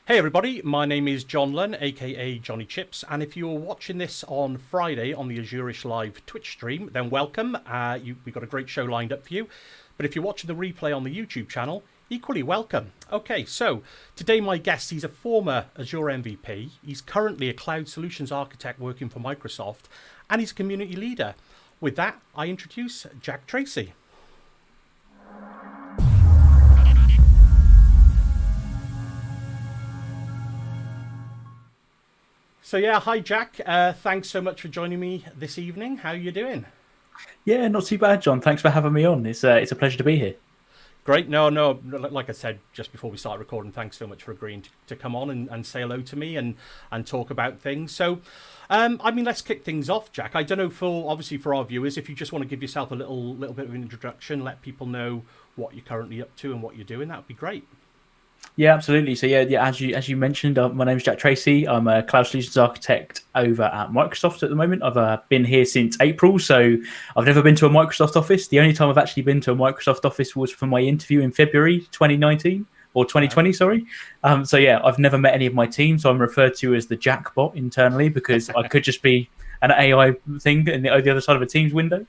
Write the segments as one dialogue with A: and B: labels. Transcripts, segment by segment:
A: Hey everybody, my name is John Lunn, aka Jonnychipz, and if you're watching this on Friday on the Azure Live Twitch stream, then welcome. We've got a great show lined up for you. But if you're watching the replay on the YouTube channel, equally welcome. Okay, so today my guest, he's a former Azure MVP, he's currently a cloud solutions architect working for Microsoft, and he's a community leader. With that, I introduce Jack Tracey. So yeah, hi Jack. Thanks so much for joining me this evening. How are you doing?
B: Yeah, not too bad, John. Thanks for having me on. It's a pleasure to be here.
A: Great. No. Like I said just before we started recording, thanks so much for agreeing to come on and say hello to me and talk about things. So, let's kick things off, Jack. I don't know for our viewers, if you just want to give yourself a little bit of an introduction, let people know what you're currently up to and what you're doing. That would be great.
B: Yeah, absolutely. So yeah. As you mentioned, my name is Jack Tracey. I'm a cloud solutions architect over at Microsoft at the moment. I've been here since April, so I've never been to a Microsoft office. The only time I've actually been to a Microsoft office was for my interview in February 2019 or
A: Wow.
B: 2020. Sorry. So yeah, I've never met any of my team, so I'm referred to as the Jackbot internally because I could just be an AI thing in the other side of a Teams window.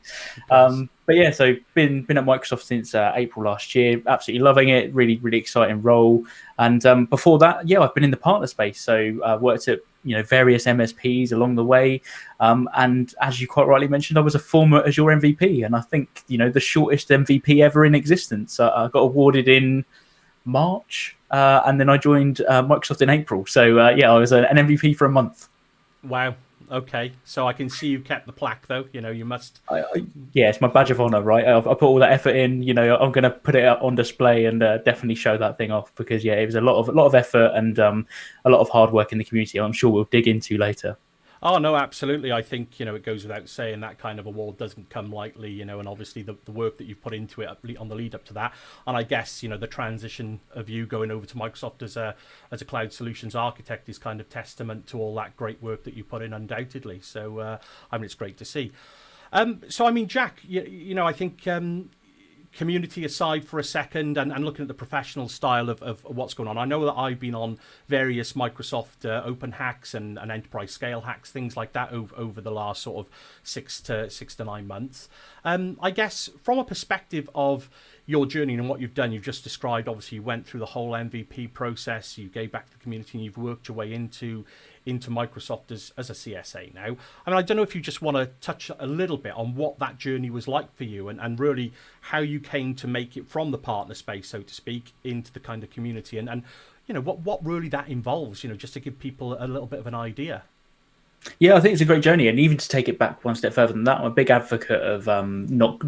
A: Of course.
B: But yeah, so been at Microsoft since April last year. Absolutely loving it. Really exciting role. And before that, yeah, I've been in the partner space. So worked at various MSPs along the way. And as you quite rightly mentioned, I was a former Azure MVP, and I think the shortest MVP ever in existence. I got awarded in March, and then I joined Microsoft in April. So yeah, I was an MVP for a month.
A: Wow. Okay. So I can see you kept the plaque though. You must.
B: Yeah, it's my badge of honor, right? I put all that effort in. I'm going to put it up on display and definitely show that thing off because yeah, it was a lot of effort and a lot of hard work in the community. I'm sure we'll dig into later.
A: Oh no, absolutely. I think it goes without saying that kind of award doesn't come lightly, and obviously the work that you've put into it on the lead up to that, and I guess the transition of you going over to Microsoft as a cloud solutions architect is kind of testament to all that great work that you put in, undoubtedly. So it's great to see. Jack, I think community aside for a second and looking at the professional style of what's going on, I know that I've been on various Microsoft open hacks and enterprise scale hacks, things like that over the last sort of 6 to 9 months. I guess from a perspective of your journey and what you've done, you've just described, obviously you went through the whole MVP process, you gave back to the community and you've worked your way into Microsoft as a CSA now. I don't know if you just want to touch a little bit on what that journey was like for you and really how you came to make it from the partner space, so to speak, into the kind of community and what really that involves, just to give people a little bit of an idea.
B: Yeah, I think it's a great journey, and even to take it back one step further than that, I'm a big advocate of not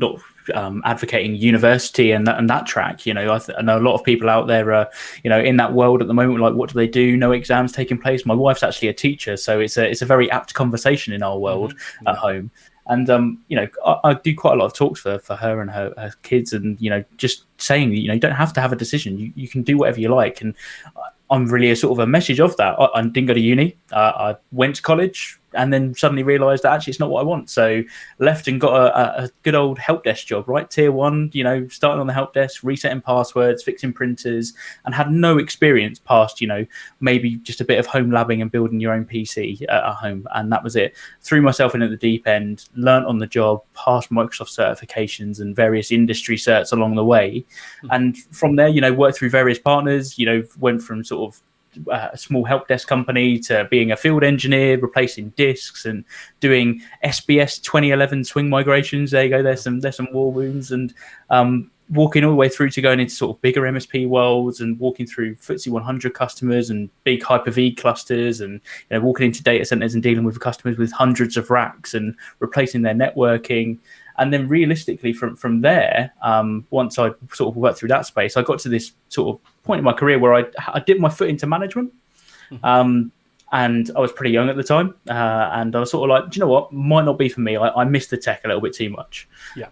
B: advocating university and that track. I know a lot of people out there are in that world at the moment. Like, what do they do? No exams taking place. My wife's actually a teacher, so it's a very apt conversation in our world at
A: Yeah.
B: home. And I do quite a lot of talks for her and her kids, and just saying that you don't have to have a decision. You can do whatever you like, and I'm really a sort of a message of that. I didn't go to uni. I went to college and then suddenly realised that actually it's not what I want. So left and got a good old help desk job, right? Tier one, starting on the help desk, resetting passwords, fixing printers, and had no experience past, maybe just a bit of home labbing and building your own PC at home. And that was it. Threw myself in at the deep end, learnt on the job, passed Microsoft certifications and various industry certs along the way. And from there, worked through various partners, went from sort of a small help desk company to being a field engineer, replacing disks and doing SBS 2011 swing migrations. There you go. There's some war wounds, and walking all the way through to going into sort of bigger MSP worlds and walking through FTSE 100 customers and big Hyper-V clusters, and walking into data centers and dealing with customers with hundreds of racks and replacing their networking. And then realistically from there, once I sort of worked through that space, I got to this sort of point in my career where I dipped my foot into management. And I was pretty young at the time. And I was sort of like, do you know what? Might not be for me. I missed the tech a little bit too much.
A: Yeah.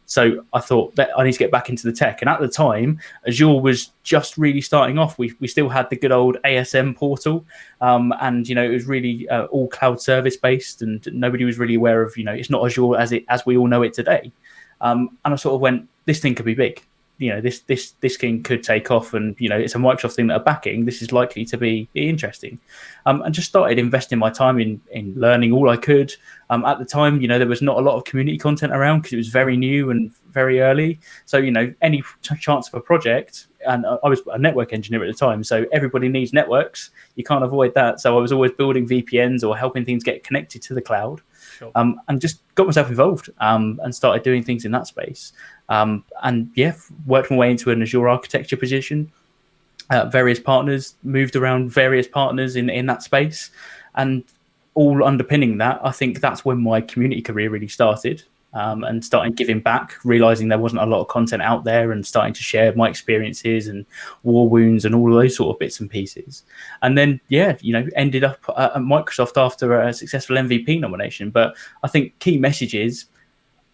B: So I thought that I need to get back into the tech. And at the time, Azure was just really starting off. We still had the good old ASM portal. And, it was really all cloud service based, and nobody was really aware of, it's not Azure as we all know it today. And I sort of went, this thing could be big. this thing could take off, and it's a Microsoft thing that are backing. This is likely to be interesting, and just started investing my time in learning all I could. At the time, there was not a lot of community content around because it was very new and very early. So any chance of a project, and I was a network engineer at the time, so everybody needs networks. You can't avoid that. So I was always building VPNs or helping things get connected to the cloud.
A: Sure.
B: And just got myself involved and started doing things in that space. And worked my way into an Azure architecture position. Various partners, moved around various partners in that space, and all underpinning that, I think that's when my community career really started. And starting giving back, realizing there wasn't a lot of content out there, and starting to share my experiences and war wounds and all of those sort of bits and pieces. And then, ended up at Microsoft after a successful MVP nomination. But I think key message is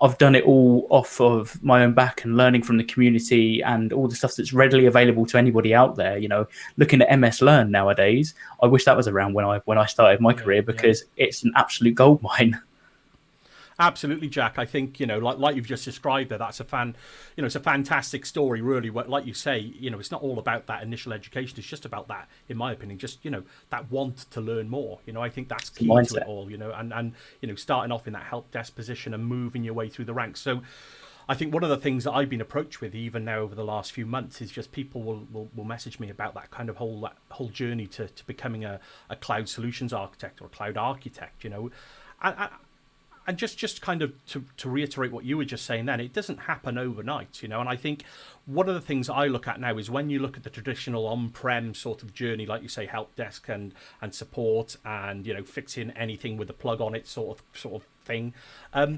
B: I've done it all off of my own back and learning from the community and all the stuff that's readily available to anybody out there. Looking at MS Learn nowadays, I wish that was around when I started my career, because it's an absolute goldmine.
A: Absolutely, Jack. I think like you've just described there, that's it's a fantastic story, really. Like you say, it's not all about that initial education. It's just about that, in my opinion, just that want to learn more. I think that's key to it all. And starting off in that help desk position and moving your way through the ranks. So I think one of the things that I've been approached with, even now over the last few months, is just people will message me about that kind of whole journey to becoming a cloud solutions architect or a cloud architect. And just kind of to reiterate what you were just saying then, it doesn't happen overnight, and I think one of the things I look at now is when you look at the traditional on-prem sort of journey, like you say, help desk and support and, fixing anything with a plug on it sort of thing. A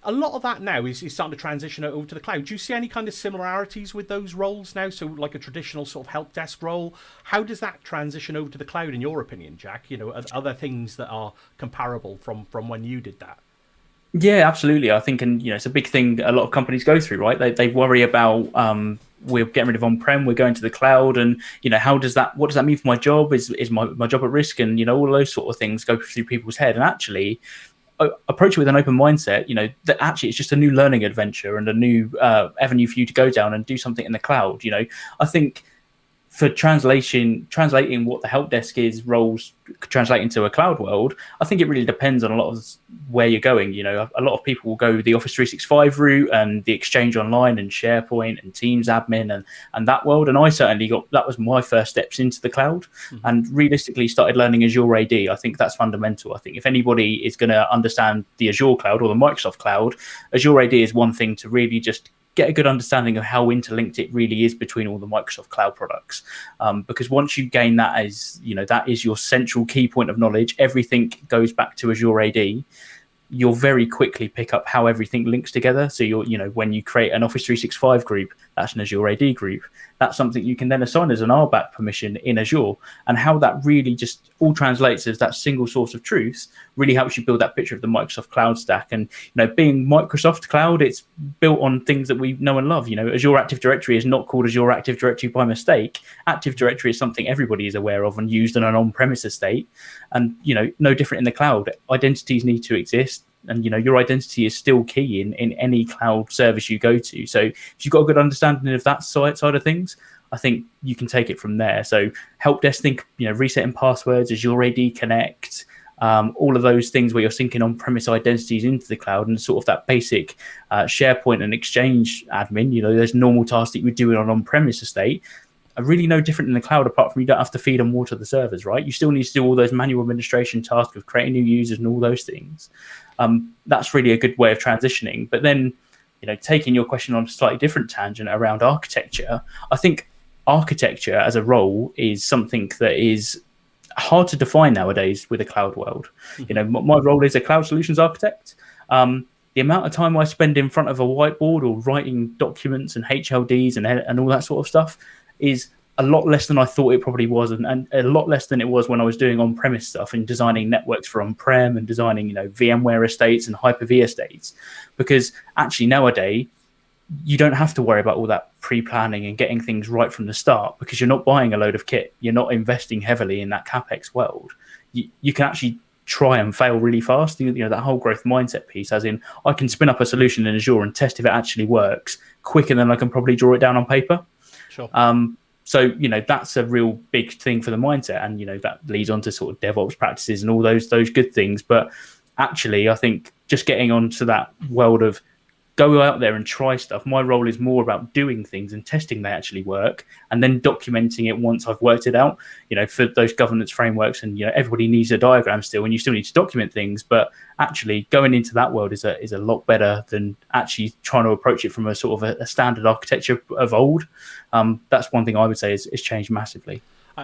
A: lot of that now is starting to transition over to the cloud. Do you see any kind of similarities with those roles now? So like a traditional sort of help desk role, how does that transition over to the cloud in your opinion, Jack? Are there things that are comparable from when you did that?
B: Yeah, absolutely. I think, and it's a big thing a lot of companies go through, right? They worry about we're getting rid of on-prem, we're going to the cloud, and what does that mean for my job? Is my job at risk? And all of those sort of things go through people's head. And actually, approach it with an open mindset. That actually it's just a new learning adventure and a new avenue for you to go down and do something in the cloud. I think for translating what the help desk is roles translating to a cloud world, I think it really depends on a lot of where you're going. A lot of people will go the Office 365 route and the Exchange Online and SharePoint and Teams admin and that world. And I certainly that was my first steps into the cloud, and realistically started learning Azure AD. I think that's fundamental. I think if anybody is going to understand the Azure cloud or the Microsoft cloud, Azure AD is one thing to really just get a good understanding of how interlinked it really is between all the Microsoft cloud products. Because once you gain that as, that is your central key point of knowledge, everything goes back to Azure AD. You'll very quickly pick up how everything links together. So when you create an Office 365 group, that's an Azure AD group. That's something you can then assign as an RBAC permission in Azure. And how that really just all translates as that single source of truth really helps you build that picture of the Microsoft cloud stack. And being Microsoft cloud, it's built on things that we know and love. Azure Active Directory is not called Azure Active Directory by mistake. Active Directory is something everybody is aware of and used in an on-premise estate. And no different in the cloud. Identities need to exist. And your identity is still key in any cloud service you go to. So if you've got a good understanding of that side of things, I think you can take it from there. So help desk, think resetting passwords, Azure AD Connect, all of those things where you're syncing on-premise identities into the cloud, and sort of that basic SharePoint and Exchange admin. There's normal tasks that you would do in an on-premise estate are really no different in the cloud, apart from you don't have to feed and water the servers, right? You still need to do all those manual administration tasks of creating new users and all those things. That's really a good way of transitioning. But then, taking your question on a slightly different tangent around architecture, I think architecture as a role is something that is hard to define nowadays with a cloud world. My role is a cloud solutions architect. The amount of time I spend in front of a whiteboard or writing documents and HLDs and all that sort of stuff is a lot less than I thought it probably was, and a lot less than it was when I was doing on-premise stuff and designing networks for on-prem and designing, VMware estates and Hyper-V estates. Because actually nowadays, you don't have to worry about all that pre-planning and getting things right from the start, because you're not buying a load of kit. You're not investing heavily in that CapEx world. You can actually try and fail really fast. That whole growth mindset piece, as in I can spin up a solution in Azure and test if it actually works quicker than I can probably draw it down on paper.
A: Sure.
B: So, that's a real big thing for the mindset. And, that leads on to sort of DevOps practices and all those good things. But actually, I think just getting onto that world of go out there and try stuff. My role is more about doing things and testing they actually work, and then documenting it once I've worked it out. For those governance frameworks, and everybody needs a diagram still, and you still need to document things. But actually, going into that world is a lot better than actually trying to approach it from a sort of a standard architecture of old. That's one thing I would say is changed massively.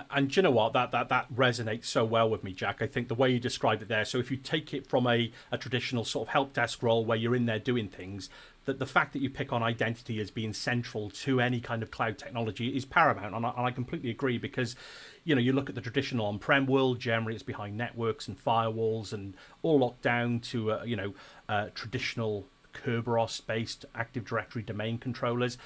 A: And do you know what? That resonates so well with me, Jack. I think the way you described it there, so if you take it from a traditional sort of help desk role where you're in there doing things, that the fact that you pick on identity as being central to any kind of cloud technology is paramount. And I completely agree, because, you look at the traditional on-prem world, generally it's behind networks and firewalls and all locked down to, traditional Kerberos-based Active Directory domain controllers.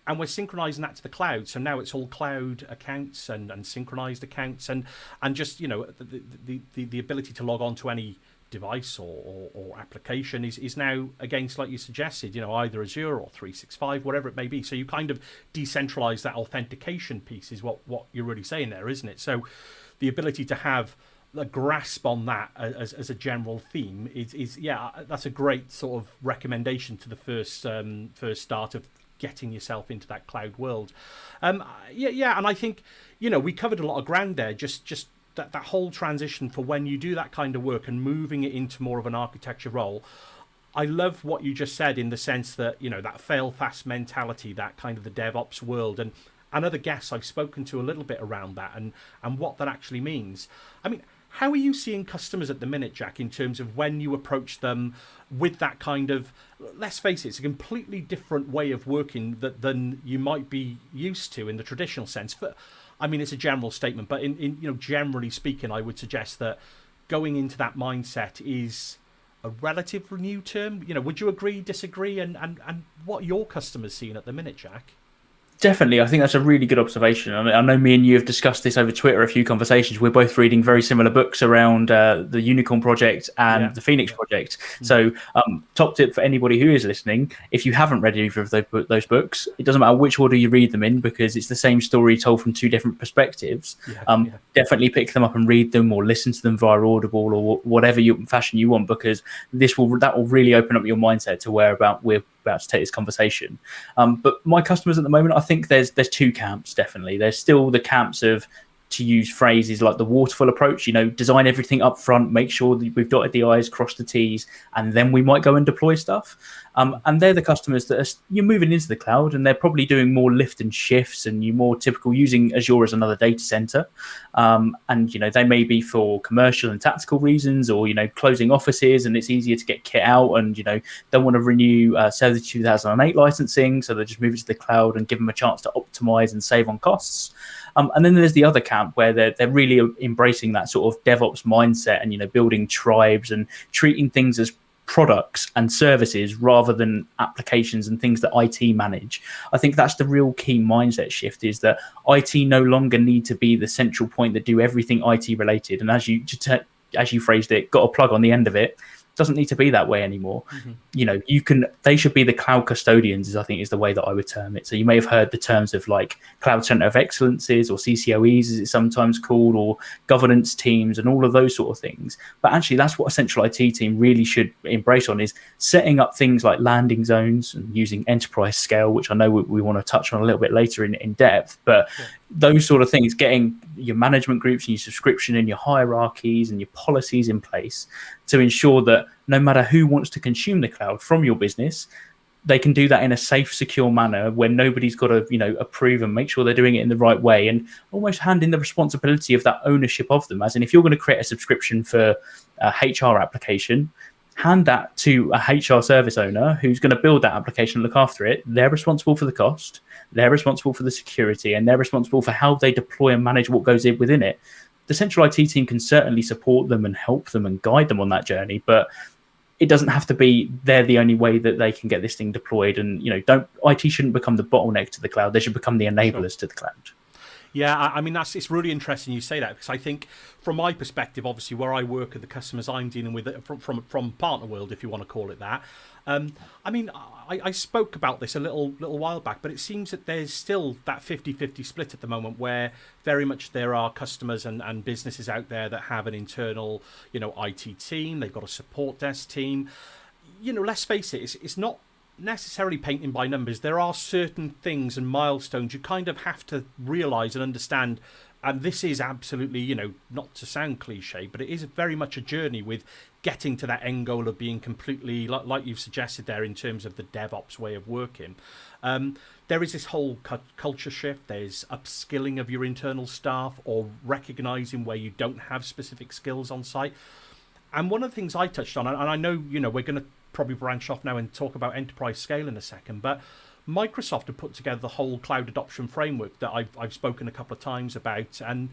A: And we're synchronizing that to the cloud. So now it's all cloud accounts and synchronized accounts, and just, the ability to log on to any device or application is now, again, like you suggested, either Azure or 365, whatever it may be. So you kind of decentralize that authentication piece is what you're really saying there, isn't it? So the ability to have a grasp on that as a general theme is that's a great sort of recommendation to the first start of getting yourself into that cloud world. And I think we covered a lot of ground there, just that whole transition for when you do that kind of work and moving it into more of an architecture role. I love what you just said, in the sense that that fail fast mentality, that kind of the DevOps world, and other guests I've spoken to a little bit around that and what that actually means. I mean, how are you seeing customers at the minute, Jack, in terms of when you approach them with that kind of, let's face it, it's a completely different way of working than you might be used to in the traditional sense? But I mean, it's a general statement, but in generally speaking, I would suggest that going into that mindset is a relative new term. Would you agree, disagree, and what are your customers seeing at the minute, Jack?
B: Definitely. I think that's a really good observation. I know me and you have discussed this over Twitter, a few conversations. We're both reading very similar books around the Unicorn Project and the Phoenix Project. So top tip for anybody who is listening, if you haven't read either of those books, it doesn't matter which order you read them in, because it's the same story told from two different perspectives. Definitely pick them up and read them, or listen to them via Audible or whatever fashion you want, because that will really open up your mindset to where we're about to take this conversation. But my customers at the moment, I think there's two camps. Definitely, there's still the camps of, to use phrases like the waterfall approach, design everything up front, make sure that we've dotted the I's, crossed the T's, and then we might go and deploy stuff. And they're the customers that you're moving into the cloud, and they're probably doing more lift and shifts, and you're more typical using Azure as another data center. And, they may be for commercial and tactical reasons, or, closing offices, and it's easier to get kit out, and, don't want to renew 2008 licensing, so they just move it to the cloud and give them a chance to optimize and save on costs. And then there's the other camp where they're really embracing that sort of DevOps mindset and, building tribes and treating things as products and services rather than applications and things that IT manage. I think that's the real key mindset shift, is that IT no longer need to be the central point that do everything IT related. And as you phrased it, got a plug on the end of it. Doesn't need to be that way anymore. They should be the cloud custodians, I think is the way that I would term it. So you may have heard the terms of like Cloud Center of Excellences, or CCOEs as it's sometimes called, or governance teams and all of those sort of things. But actually that's what a central IT team really should embrace on, is setting up things like landing zones and using enterprise scale, which I know we want to touch on a little bit later in depth. But those sort of things, getting your management groups and your subscription and your hierarchies and your policies in place to ensure that no matter who wants to consume the cloud from your business, they can do that in a safe, secure manner where nobody's got to, approve and make sure they're doing it in the right way, and almost hand in the responsibility of that ownership of them. As in, if you're going to create a subscription for a HR application, hand that to a HR service owner who's going to build that application and look after it. They're responsible for the cost, they're responsible for the security, and they're responsible for how they deploy and manage what goes in within it. The central IT team can certainly support them and help them and guide them on that journey, but it doesn't have to be they're the only way that they can get this thing deployed. And IT shouldn't become the bottleneck to the cloud. They should become the enablers to the cloud.
A: Yeah, I mean it's really interesting you say that, because I think from my perspective, obviously where I work and the customers I'm dealing with from partner world, if you want to call it that. I mean, I spoke about this a little while back, but it seems that there's still that 50-50 split at the moment, where very much there are customers and businesses out there that have an internal, IT team. They've got a support desk team. Let's face it, it's not necessarily painting by numbers. There are certain things and milestones you kind of have to realize and understand. And this is absolutely, not to sound cliche, but it is very much a journey with getting to that end goal of being completely, like you've suggested there, in terms of the DevOps way of working. There is this whole culture shift. There's upskilling of your internal staff, or recognizing where you don't have specific skills on site. And one of the things I touched on, and I know, we're going to probably branch off now and talk about enterprise scale in a second, but Microsoft have put together the whole cloud adoption framework that I've spoken a couple of times about. And,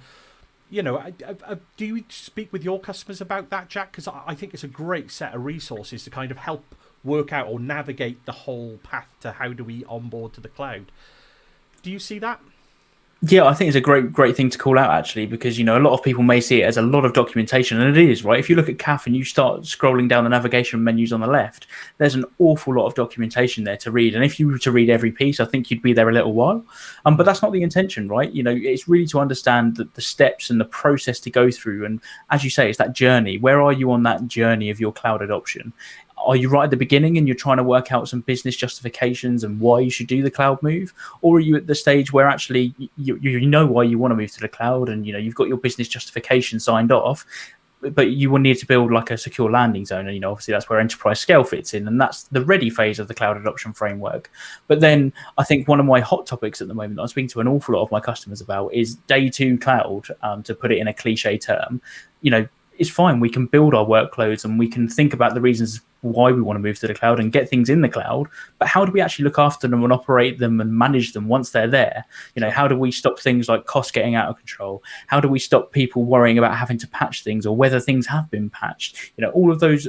A: do you speak with your customers about that, Jack? Because I think it's a great set of resources to kind of help work out or navigate the whole path to how do we onboard to the cloud. Do you see that?
B: Yeah, I think it's a great thing to call out, actually, because, a lot of people may see it as a lot of documentation, and it is, right? If you look at CAF and you start scrolling down the navigation menus on the left, there's an awful lot of documentation there to read. And if you were to read every piece, I think you'd be there a little while. But that's not the intention, right? It's really to understand the steps and the process to go through. And as you say, it's that journey. Where are you on that journey of your cloud adoption? Are you right at the beginning and you're trying to work out some business justifications and why you should do the cloud move? Or are you at the stage where actually you know why you want to move to the cloud, and you've got your business justification signed off, but you will need to build like a secure landing zone? And obviously that's where enterprise scale fits in, and that's the ready phase of the cloud adoption framework. But then I think one of my hot topics at the moment that I'm speaking to an awful lot of my customers about is day two cloud, to put it in a cliche term. It's fine, we can build our workloads and we can think about the reasons why we want to move to the cloud and get things in the cloud, but how do we actually look after them and operate them and manage them once they're there? How do we stop things like cost getting out of control? How do we stop people worrying about having to patch things or whether things have been patched? All of those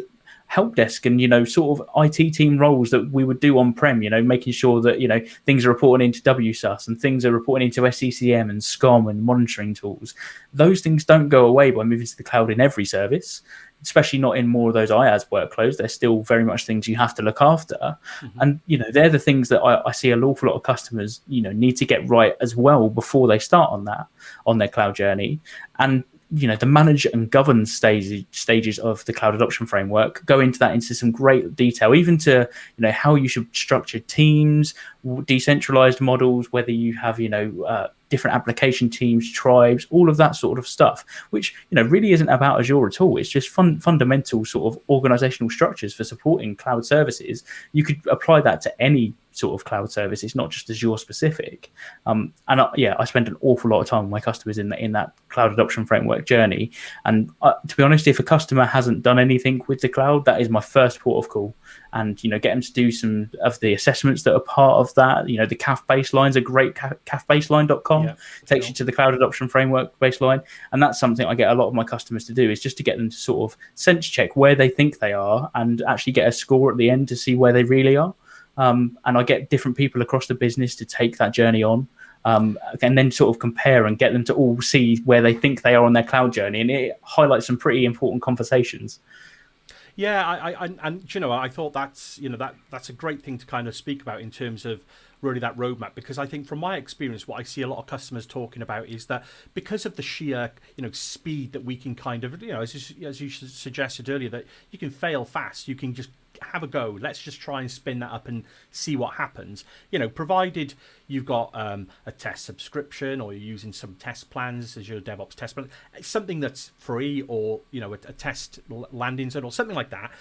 B: help desk and sort of IT team roles that we would do on prem, making sure that things are reporting into WSUS and things are reporting into SCCM and SCOM and monitoring tools. Those things don't go away by moving to the cloud in every service, especially not in more of those IaaS workloads. They're still very much things you have to look after. And they're the things that I see an awful lot of customers need to get right as well before they start on their cloud journey. And the manage and govern stages of the cloud adoption framework go into some great detail, even to how you should structure teams, decentralized models, whether you have different application teams, tribes, all of that sort of stuff, which really isn't about Azure at all. It's just fundamental sort of organizational structures for supporting cloud services. You could apply that to any sort of cloud service. It's not just Azure specific. I spend an awful lot of time with my customers in that cloud adoption framework journey. And to be honest, if a customer hasn't done anything with the cloud, that is my first port of call. And get them to do some of the assessments that are part of that. The CAF baseline's a great cafbaseline.com. Takes you to the cloud adoption framework baseline. And that's something I get a lot of my customers to do, is just to get them to sort of sense check where they think they are and actually get a score at the end to see where they really are. And I get different people across the business to take that journey on, and then sort of compare and get them to all see where they think they are on their cloud journey. And it highlights some pretty important conversations.
A: Yeah, I thought that's that's a great thing to kind of speak about in terms of really that roadmap, because I think from my experience, what I see a lot of customers talking about is that because of the sheer speed that we can kind of as you suggested earlier, that you can fail fast, you can just have a go. Let's just try and spin that up and see what happens. Provided you've got a test subscription or you're using some test plans as your DevOps test plan, something that's free, or a test landing zone or something like that,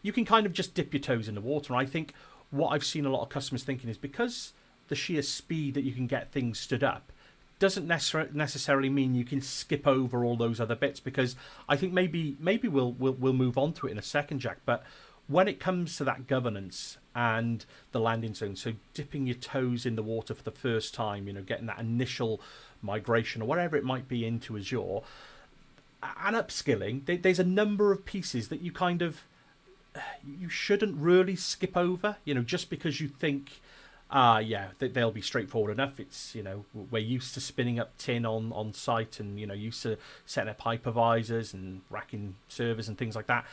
A: you can kind of just dip your toes in the water. And I think what I've seen a lot of customers thinking is, because the sheer speed that you can get things stood up doesn't necessarily mean you can skip over all those other bits, because I think maybe we'll move on to it in a second, Jack, but when it comes to that governance and the landing zone, so dipping your toes in the water for the first time, getting that initial migration or whatever it might be into Azure, and upskilling, there's a number of pieces that you shouldn't really skip over, just because you think Yeah, they'll be straightforward enough. It's, we're used to spinning up tin on site, and used to setting up hypervisors and racking servers and things like that.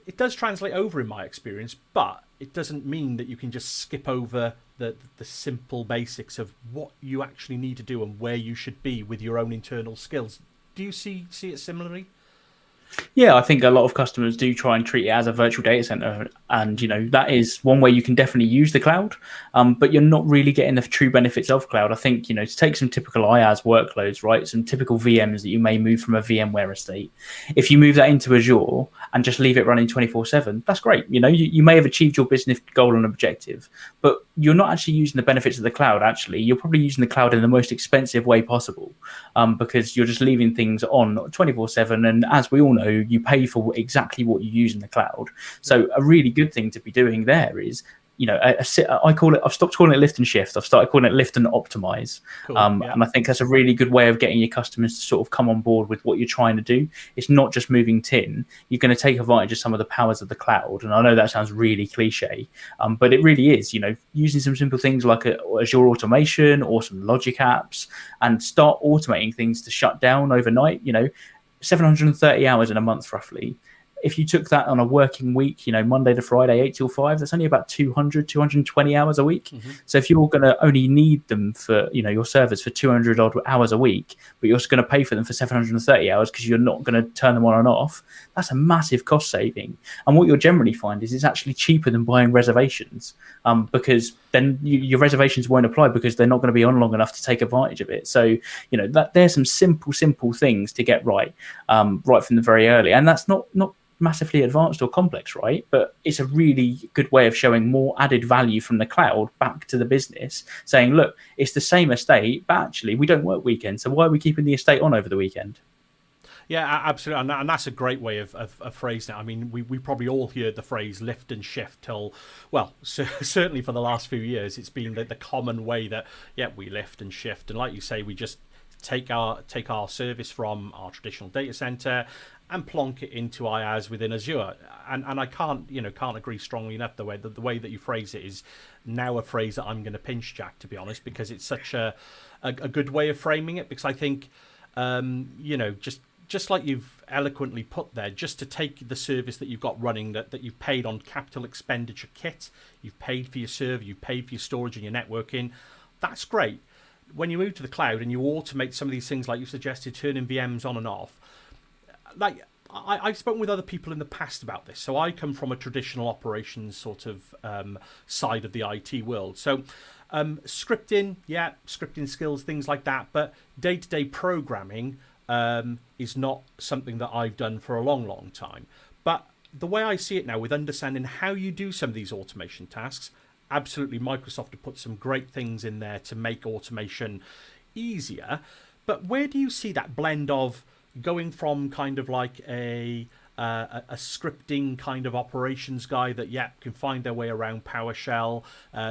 A: It does translate over in my experience, but it doesn't mean that you can just skip over the simple basics of what you actually need to do and where you should be with your own internal skills. Do you see it similarly?
B: Yeah, I think a lot of customers do try and treat it as a virtual data center, and that is one way you can definitely use the cloud, but you're not really getting the true benefits of cloud. I think to take some typical IaaS workloads, right, some typical VMs that you may move from a VMware estate. If you move that into Azure and just leave it running 24/7, that's great. You may have achieved your business goal and objective, but you're not actually using the benefits of the cloud. Actually, you're probably using the cloud in the most expensive way possible, because you're just leaving things on 24/7, and as we all know, you pay for exactly what you use in the cloud. So a really good thing to be doing there is, I've stopped calling it lift and shift. I've started calling it lift and optimize.
A: Cool. Yeah.
B: And I think that's a really good way of getting your customers to sort of come on board with what you're trying to do. It's not just moving tin. You're going to take advantage of some of the powers of the cloud. And I know that sounds really cliche, but it really is, using some simple things like Azure automation or some logic apps, and start automating things to shut down overnight. 730 hours in a month, roughly. If you took that on a working week, Monday to Friday, 8 till 5, that's only about 220 hours a week.
A: Mm-hmm.
B: So if you're going to only need them for, your servers for 200 odd hours a week, but you're just going to pay for them for 730 hours because you're not going to turn them on and off, that's a massive cost saving. And what you'll generally find is it's actually cheaper than buying reservations, because then your reservations won't apply because they're not going to be on long enough to take advantage of it. So, that there's some simple things to get right from the very early. And that's not massively advanced or complex, right? But it's a really good way of showing more added value from the cloud back to the business, saying, look, it's the same estate, but actually we don't work weekends, so why are we keeping the estate on over the weekend?
A: Yeah, absolutely, and that's a great way of phrasing it. I mean, we probably all heard the phrase lift and shift till, well, certainly for the last few years, it's been the common way that, we lift and shift, and like you say, we just take our service from our traditional data center and plonk it into IaaS within Azure. And I can't agree strongly enough. The way that you phrase it is now a phrase that I'm going to pinch, Jack, to be honest, because it's such a good way of framing it. Because I think, just like you've eloquently put there, just to take the service that you've got running, that you've paid on capital expenditure kit, you've paid for your server, you've paid for your storage and your networking, that's great. When you move to the cloud and you automate some of these things like you suggested, turning VMs on and off, like I've spoken with other people in the past about this. So I come from a traditional operations sort of side of the IT world. So scripting skills, things like that. But day-to-day programming is not something that I've done for a long time. But the way I see it now, with understanding how you do some of these automation tasks, absolutely Microsoft have put some great things in there to make automation easier. But where do you see that blend of going from kind of like a scripting kind of operations guy that can find their way around PowerShell,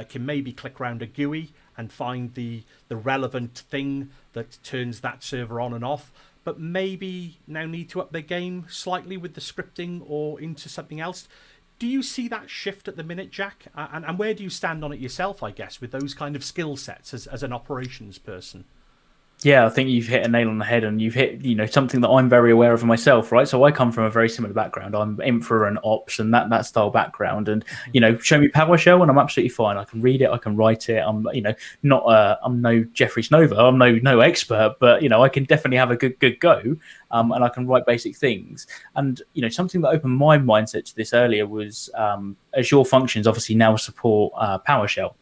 A: can maybe click around a GUI and find the relevant thing that turns that server on and off, but maybe now need to up their game slightly with the scripting or into something else? Do you see that shift at the minute, Jack? And where do you stand on it yourself, I guess, with those kind of skill sets as an operations person?
B: Yeah, I think you've hit a nail on the head, and you've hit, something that I'm very aware of myself, right? So I come from a very similar background. I'm infra and ops and that style background, and show me PowerShell and I'm absolutely fine. I can read it, I can write it. I'm I'm no Jeffrey Snover, I'm no expert, but I can definitely have a good go, and I can write basic things. And something that opened my mindset to this earlier was Azure Functions obviously now support PowerShell.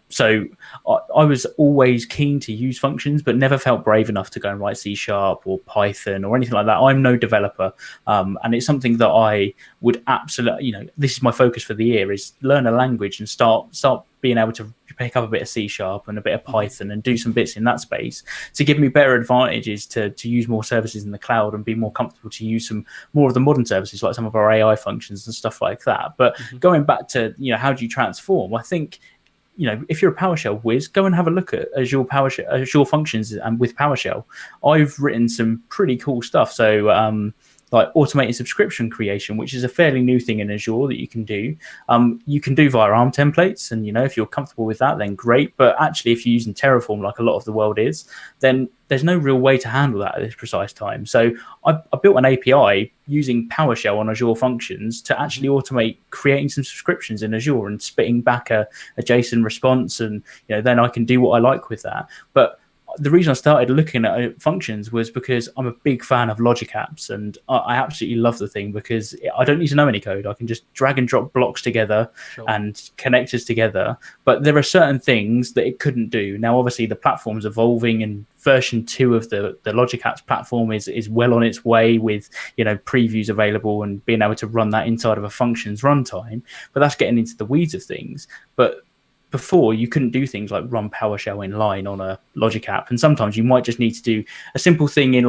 B: So I was always keen to use functions, but never felt brave enough to go and write C# or Python or anything like that. I'm no developer, and it's something that I would absolutely, this is my focus for the year, is learn a language and start being able to pick up a bit of C# and a bit of Python and do some bits in that space to give me better advantages to use more services in the cloud and be more comfortable to use some more of the modern services like some of our AI functions and stuff like that. But going back to, how do you transform? I think, if you're a PowerShell whiz, go and have a look at Azure Functions and with PowerShell. I've written some pretty cool stuff. So, like automated subscription creation, which is a fairly new thing in Azure that you can do. You can do via ARM templates, and if you're comfortable with that, then great. But actually, if you're using Terraform, like a lot of the world is, then there's no real way to handle that at this precise time. So I built an API using PowerShell on Azure Functions to actually automate creating some subscriptions in Azure and spitting back a JSON response, and then I can do what I like with that. But the reason I started looking at functions was because I'm a big fan of logic apps, and I absolutely love the thing because I don't need to know any code. I can just drag and drop blocks together and connectors together. But there are certain things that it couldn't do. Now, obviously, the platform's evolving, and version 2 of the logic apps platform is well on its way with previews available and being able to run that inside of a functions runtime. But that's getting into the weeds of things. But before, you couldn't do things like run PowerShell in line on a logic app, and sometimes you might just need to do a simple thing in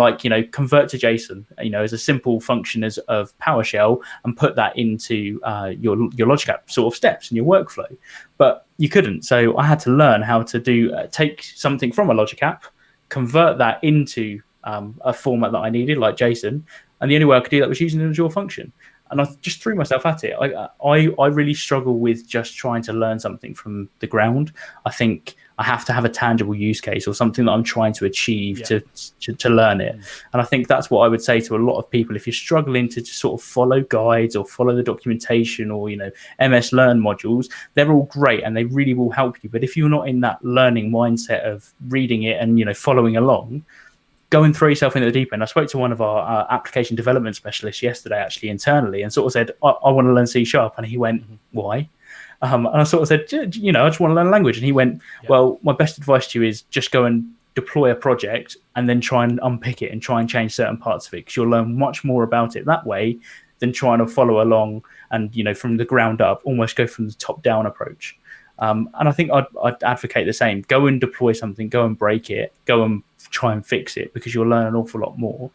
B: convert to JSON, as a simple function of PowerShell, and put that into your logic app sort of steps in your workflow. But you couldn't, so I had to learn how to do take something from a logic app, convert that into a format that I needed, like JSON, and the only way I could do that was using an Azure function. And I just threw myself at it. I really struggle with just trying to learn something from the ground. I think I have to have a tangible use case or something that I'm trying to achieve to learn it. And I think that's what I would say to a lot of people. If you're struggling to just sort of follow guides or follow the documentation or, MS Learn modules, they're all great and they really will help you. But if you're not in that learning mindset of reading it and, following along, go and throw yourself into the deep end. I spoke to one of our application development specialists yesterday, actually internally, and sort of said, I want to learn C#. And he went, why? And I sort of said, I just want to learn a language. And he went, well, my best advice to you is just go and deploy a project and then try and unpick it and try and change certain parts of it, because you'll learn much more about it that way than trying to follow along and, from the ground up, almost go from the top down approach. And I think I'd advocate the same. Go and deploy something, go and break it, go and try and fix it, because you'll learn an awful lot more.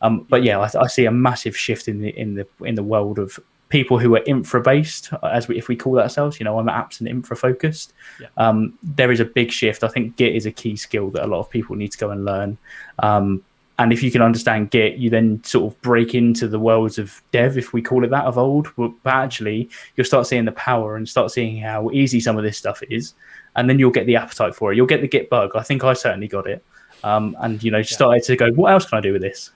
B: But I see a massive shift in the world of people who are infra based, if we call ourselves. I'm apps and infra focused. There is a big shift. I think Git is a key skill that a lot of people need to go and learn. And if you can understand Git, you then sort of break into the worlds of dev, if we call it that, of old. But actually, you'll start seeing the power and start seeing how easy some of this stuff is. And then you'll get the appetite for it. You'll get the Git bug. I think I certainly got it. Started to go, what else can I do with this?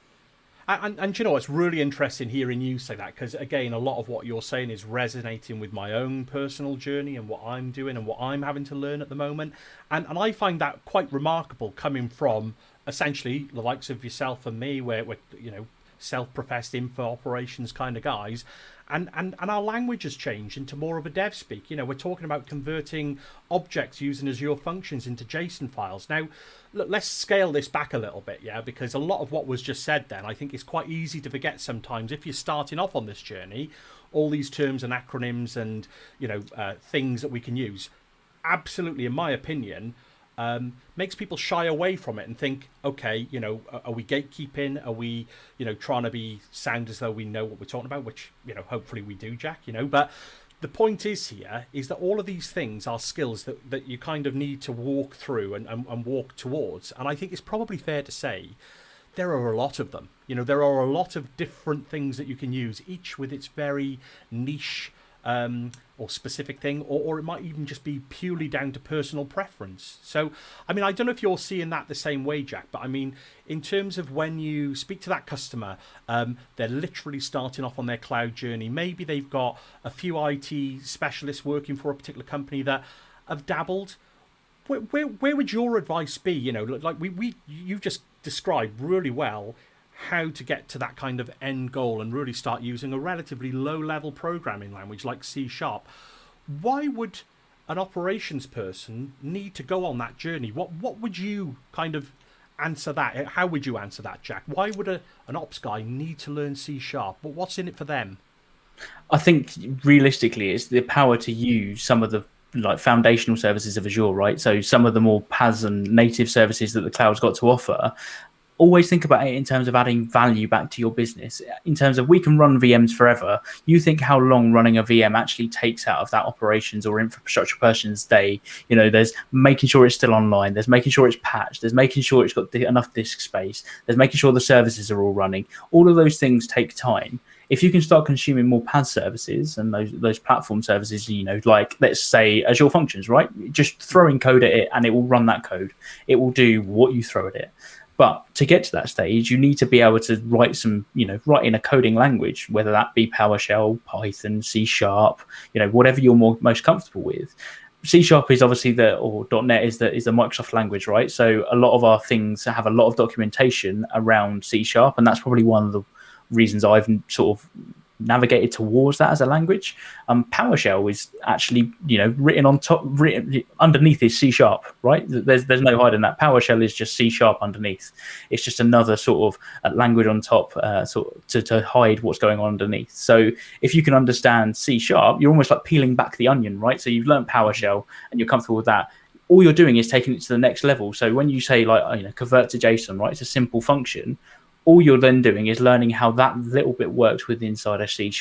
A: And it's really interesting hearing you say that, because, again, a lot of what you're saying is resonating with my own personal journey and what I'm doing and what I'm having to learn at the moment. And I find that quite remarkable, coming from essentially the likes of yourself and me, where we're self-professed info operations kind of guys, and our language has changed into more of a dev speak. We're talking about converting objects using Azure functions into JSON files. Now, look, let's scale this back a little bit, because a lot of what was just said then, I think it's quite easy to forget sometimes if you're starting off on this journey, all these terms and acronyms and things that we can use. Absolutely, in my opinion, makes people shy away from it and think, okay, are we gatekeeping? Are we, trying to be sound as though we know what we're talking about? Which, hopefully we do, Jack. But the point is that all of these things are skills that you kind of need to walk through and walk towards. And I think it's probably fair to say there are a lot of them. There are a lot of different things that you can use, each with its very niche or specific thing, or it might even just be purely down to personal preference. So, I don't know if you're seeing that the same way, Jack, but in terms of when you speak to that customer, they're literally starting off on their cloud journey. Maybe they've got a few IT specialists working for a particular company that have dabbled. Where would your advice be? You just described really well how to get to that kind of end goal and really start using a relatively low-level programming language like C#. Why would an operations person need to go on that journey? What would you kind of answer that? How would you answer that, Jack? Why would an ops guy need to learn C#? But what's in it for them?
B: I think realistically, it's the power to use some of the foundational services of Azure, right? So some of the more PaaS and native services that the cloud's got to offer. always think about it in terms of adding value back to your business. In terms of, we can run VMs forever. You think how long running a VM actually takes out of that operations or infrastructure person's day. There's making sure it's still online. There's making sure it's patched. There's making sure it's got enough disk space. There's making sure the services are all running. All of those things take time. If you can start consuming more PaaS services and those platform services, like let's say Azure Functions, right? Just throwing code at it and it will run that code. It will do what you throw at it. But to get to that stage, you need to be able to write write in a coding language, whether that be PowerShell, Python, C#, whatever you're most comfortable with. C# is obviously or .NET is the Microsoft language, right? So a lot of our things have a lot of documentation around C#, and that's probably one of the reasons I've sort of navigated towards that as a language. PowerShell is actually written underneath is C#, right? There's no hiding that. PowerShell is just C# underneath. It's just another sort of language on top, to hide what's going on underneath. So if you can understand C#, you're almost like peeling back the onion, right? So you've learned PowerShell and you're comfortable with that. All you're doing is taking it to the next level. So when you say convert to JSON, right? It's a simple function. All you're then doing is learning how that little bit works with inside a C#,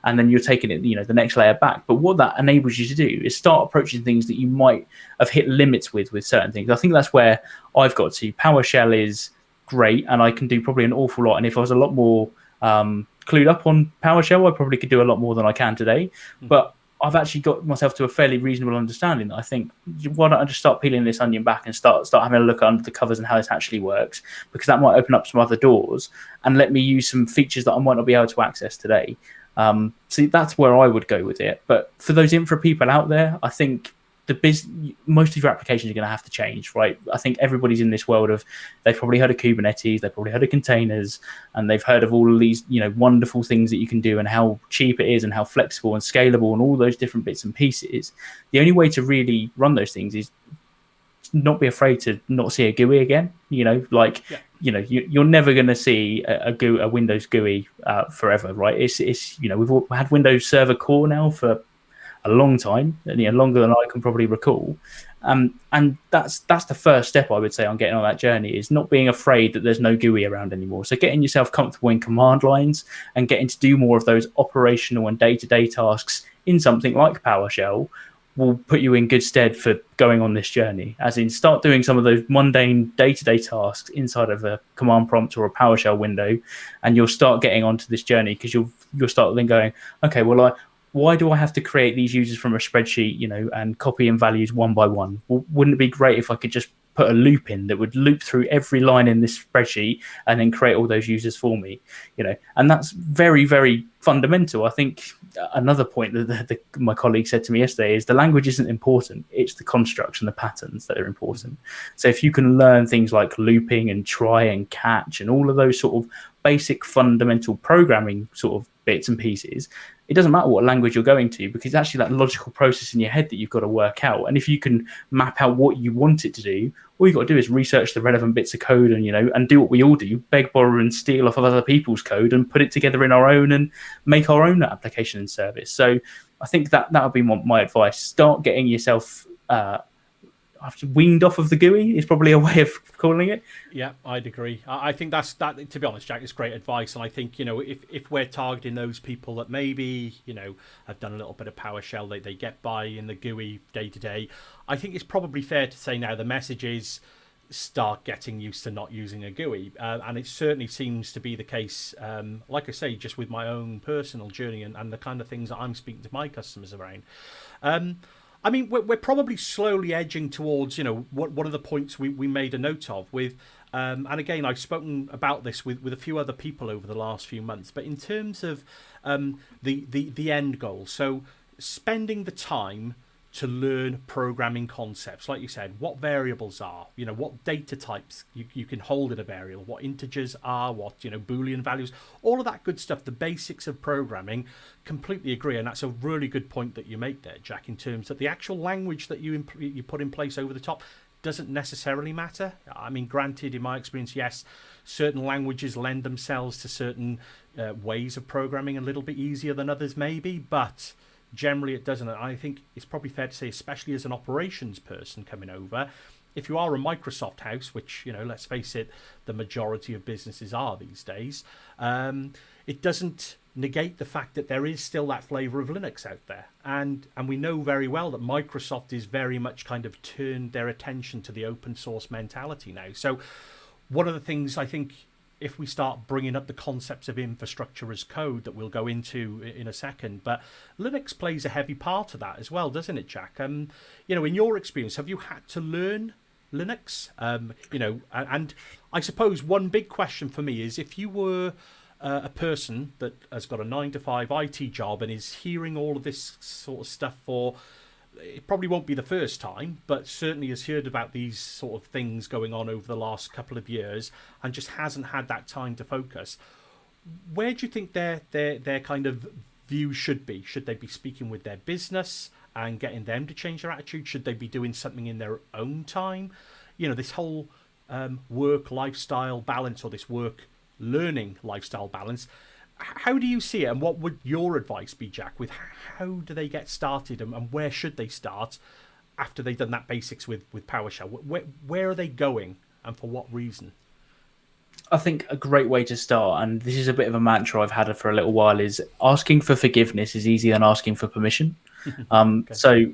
B: and then you're taking it, the next layer back. But what that enables you to do is start approaching things that you might have hit limits with certain things. I think that's where I've got to. PowerShell is great, and I can do probably an awful lot. And if I was a lot more clued up on PowerShell, I probably could do a lot more than I can today. But I've actually got myself to a fairly reasonable understanding that I think, why don't I just start peeling this onion back and start having a look under the covers and how this actually works, because that might open up some other doors and let me use some features that I might not be able to access today. So that's where I would go with it. But for those infra people out there, I think most of your applications are going to have to change, right? I think everybody's in this world of, they've probably heard of Kubernetes, they've probably heard of containers, and they've heard of all of these, wonderful things that you can do and how cheap it is and how flexible and scalable and all those different bits and pieces. The only way to really run those things is not be afraid to not see a GUI again. You're never going to see a Windows GUI forever, right? It's we've had Windows Server Core now for a long time, longer than I can probably recall. And that's the first step, I would say, on getting on that journey, is not being afraid that there's no GUI around anymore. So getting yourself comfortable in command lines and getting to do more of those operational and day-to-day tasks in something like PowerShell will put you in good stead for going on this journey. As in, start doing some of those mundane day-to-day tasks inside of a command prompt or a PowerShell window, and you'll start getting onto this journey, because you'll start then going, okay, well, why do I have to create these users from a spreadsheet, and copy in values one by one? Well, wouldn't it be great if I could just put a loop in that would loop through every line in this spreadsheet and then create all those users for me? And that's very, very fundamental. I think another point that my colleague said to me yesterday is the language isn't important. It's the constructs and the patterns that are important. So if you can learn things like looping and try and catch and all of those sort of basic fundamental programming sort of bits and pieces, it doesn't matter what language you're going to, because it's actually that logical process in your head that you've got to work out. And if you can map out what you want it to do, all you've got to do is research the relevant bits of code and do what we all do, beg, borrow and steal off of other people's code and put it together in our own and make our own application and service. So I think that would be my advice. Start getting yourself weaned off of the GUI is probably a way of calling it. Yeah,
A: I'd agree. I think that, to be honest, Jack, is great advice. And I think, if we're targeting those people that maybe, have done a little bit of PowerShell, they get by in the GUI day to day, I think it's probably fair to say now the message is start getting used to not using a GUI. And it certainly seems to be the case, like I say, just with my own personal journey and the kind of things that I'm speaking to my customers around. I mean, we're probably slowly edging towards, one of the points we made a note of with, and again, I've spoken about this with a few other people over the last few months, but in terms of the end goal, so spending the time to learn programming concepts, like you said, what variables are, what data types you can hold in a variable, what integers are, what, Boolean values, all of that good stuff, the basics of programming. Completely agree. And that's a really good point that you make there, Jack, in terms of the actual language that you put in place over the top doesn't necessarily matter. I mean, granted, in my experience, yes, certain languages lend themselves to certain ways of programming a little bit easier than others maybe, but generally it doesn't. I think it's probably fair to say, especially as an operations person coming over, if you are a Microsoft house, which, let's face it, the majority of businesses are these days, it doesn't negate the fact that there is still that flavor of Linux out there. And we know very well that Microsoft is very much kind of turned their attention to the open source mentality now. So one of the things I think, if we start bringing up the concepts of infrastructure as code that we'll go into in a second, but Linux plays a heavy part of that as well, doesn't it, Jack? In your experience, have you had to learn Linux? And I suppose one big question for me is, if you were a person that has got a 9-to-5 IT job and is hearing all of this sort of stuff it probably won't be the first time, but certainly has heard about these sort of things going on over the last couple of years and just hasn't had that time to focus. Where do you think their kind of view should be? Should they be speaking with their business and getting them to change their attitude? Should they be doing something in their own time? This whole work lifestyle balance, or this work learning lifestyle balance. How do you see it, and what would your advice be, Jack, with how do they get started, and where should they start after they've done that basics with PowerShell? Where are they going, and for what reason?
B: I think a great way to start, and this is a bit of a mantra I've had for a little while, is asking for forgiveness is easier than asking for permission. Okay. So,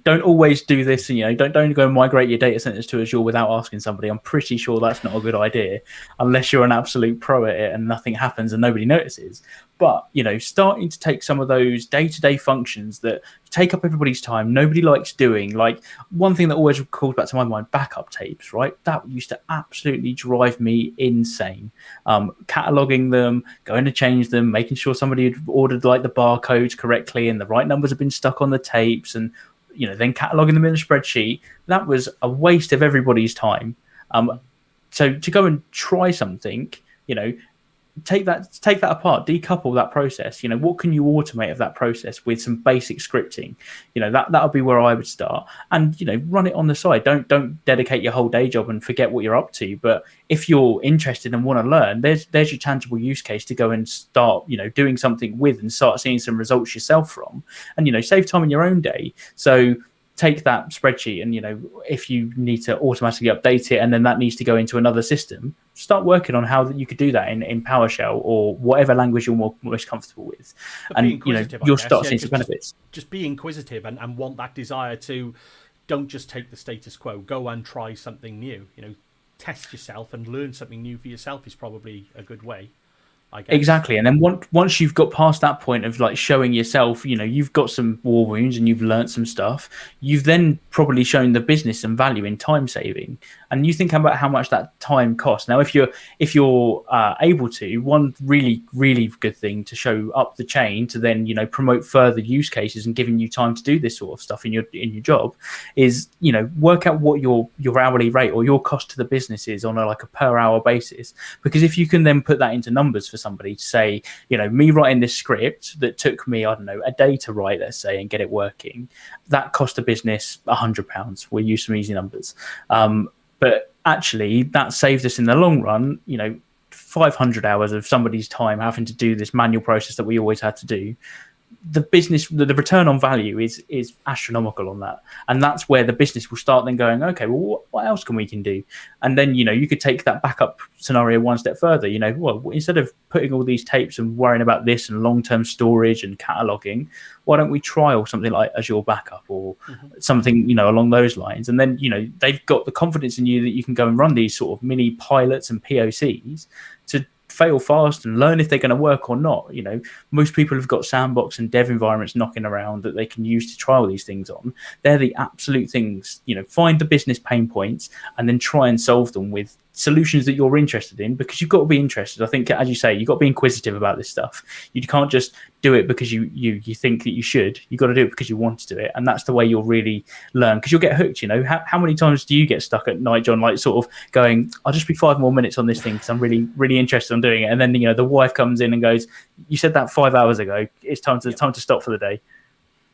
B: don't always do this, and, don't go and migrate your data centers to Azure without asking somebody. I'm pretty sure that's not a good idea unless you're an absolute pro at it and nothing happens and nobody notices. But, starting to take some of those day-to-day functions that take up everybody's time, nobody likes doing. Like, one thing that always calls back to my mind, backup tapes, right? That used to absolutely drive me insane. Cataloging them, going to change them, making sure somebody had ordered like the barcodes correctly and the right numbers have been stuck on the tapes, and then cataloging them in a spreadsheet. That was a waste of everybody's time. So to go and try something, take that apart, decouple that process. What can you automate of that process with some basic scripting? That would be where I would start, and run it on the side. Don't dedicate your whole day job and forget what you're up to. But if you're interested and want to learn, there's your tangible use case to go and start doing something with and start seeing some results yourself from, and save time in your own day. So take that spreadsheet and, if you need to automatically update it and then that needs to go into another system, start working on how you could do that in PowerShell or whatever language you're most comfortable with.
A: But
B: and, you'll start seeing some benefits.
A: Just be inquisitive and want that desire to, don't just take the status quo, go and try something new. Test yourself and learn something new for yourself is probably a good way, I guess.
B: Exactly. And then once you've got past that point of like showing yourself, you've got some war wounds and you've learned some stuff, you've then probably shown the business some value in time saving. And you think about how much that time costs. Now, if you're able to, one really, really good thing to show up the chain to then, promote further use cases and giving you time to do this sort of stuff in your job is, work out what your hourly rate or your cost to the business is on a per hour basis. Because if you can then put that into numbers for somebody to say, me writing this script that took me, I don't know, a day to write, let's say, and get it working, that cost the business £100. We'll use some easy numbers. But actually, that saved us in the long run, 500 hours of somebody's time having to do this manual process that we always had to do. The business, the return on value is astronomical on that, and that's where the business will start then going, okay, well, what else can we do? And then you could take that backup scenario one step further. Well, instead of putting all these tapes and worrying about this and long-term storage and cataloging, why don't we trial something like Azure Backup or something along those lines? And then they've got the confidence in you that you can go and run these sort of mini pilots and POCs to fail fast and learn if they're going to work or not. Most people have got sandbox and dev environments knocking around that they can use to trial these things on. They're the absolute things. Find the business pain points and then try and solve them with solutions that you're interested in, because you've got to be interested. I think, as you say, you've got to be inquisitive about this stuff. You can't just do it because you think that you should. You've got to do it because you want to do it, and that's the way you'll really learn, because you'll get hooked. How many times do you get stuck at night, John, like sort of going, I'll just be 5 more minutes on this thing because I'm really, really interested in doing it, and then the wife comes in and goes, you said that 5 hours ago, it's time to stop for the day.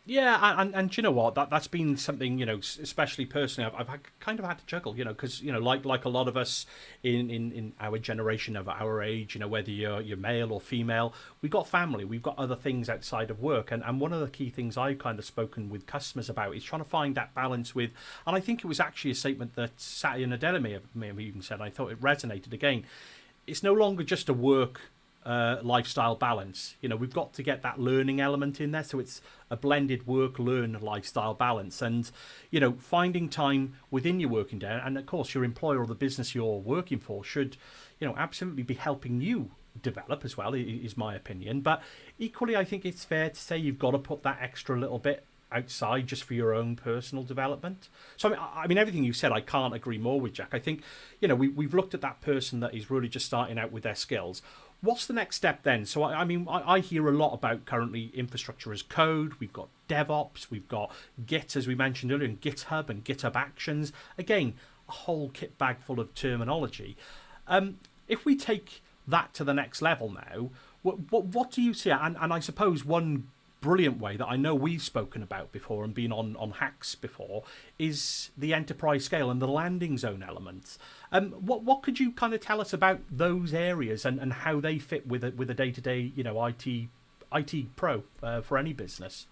A: Yeah, and do you know what? That's been something, especially personally, kind of had to juggle, because like a lot of us in our generation of our age, whether you're male or female, we've got family, we've got other things outside of work, and one of the key things I've kind of spoken with customers about is trying to find that balance with, and I think it was actually a statement that Satya Nadella may have even said. I thought it resonated again. It's no longer just a work lifestyle balance. We've got to get that learning element in there, so it's a blended work learn lifestyle balance. And finding time within your working day, and of course your employer or the business you're working for should absolutely be helping you develop as well, is my opinion. But equally, I think it's fair to say you've got to put that extra little bit outside just for your own personal development. So I mean everything you said, I can't agree more with, Jack. I think we've looked at that person that is really just starting out with their skills. What's the next step then? So I hear a lot about currently infrastructure as code. We've got DevOps, we've got Git, as we mentioned earlier, and GitHub and GitHub Actions. Again, a whole kit bag full of terminology. If we take that to the next level now, what do you see? And I suppose one brilliant way that I know we've spoken about before and been on hacks before is the enterprise scale and the landing zone elements. What could you kind of tell us about those areas and how they fit with a day-to-day IT pro for any business?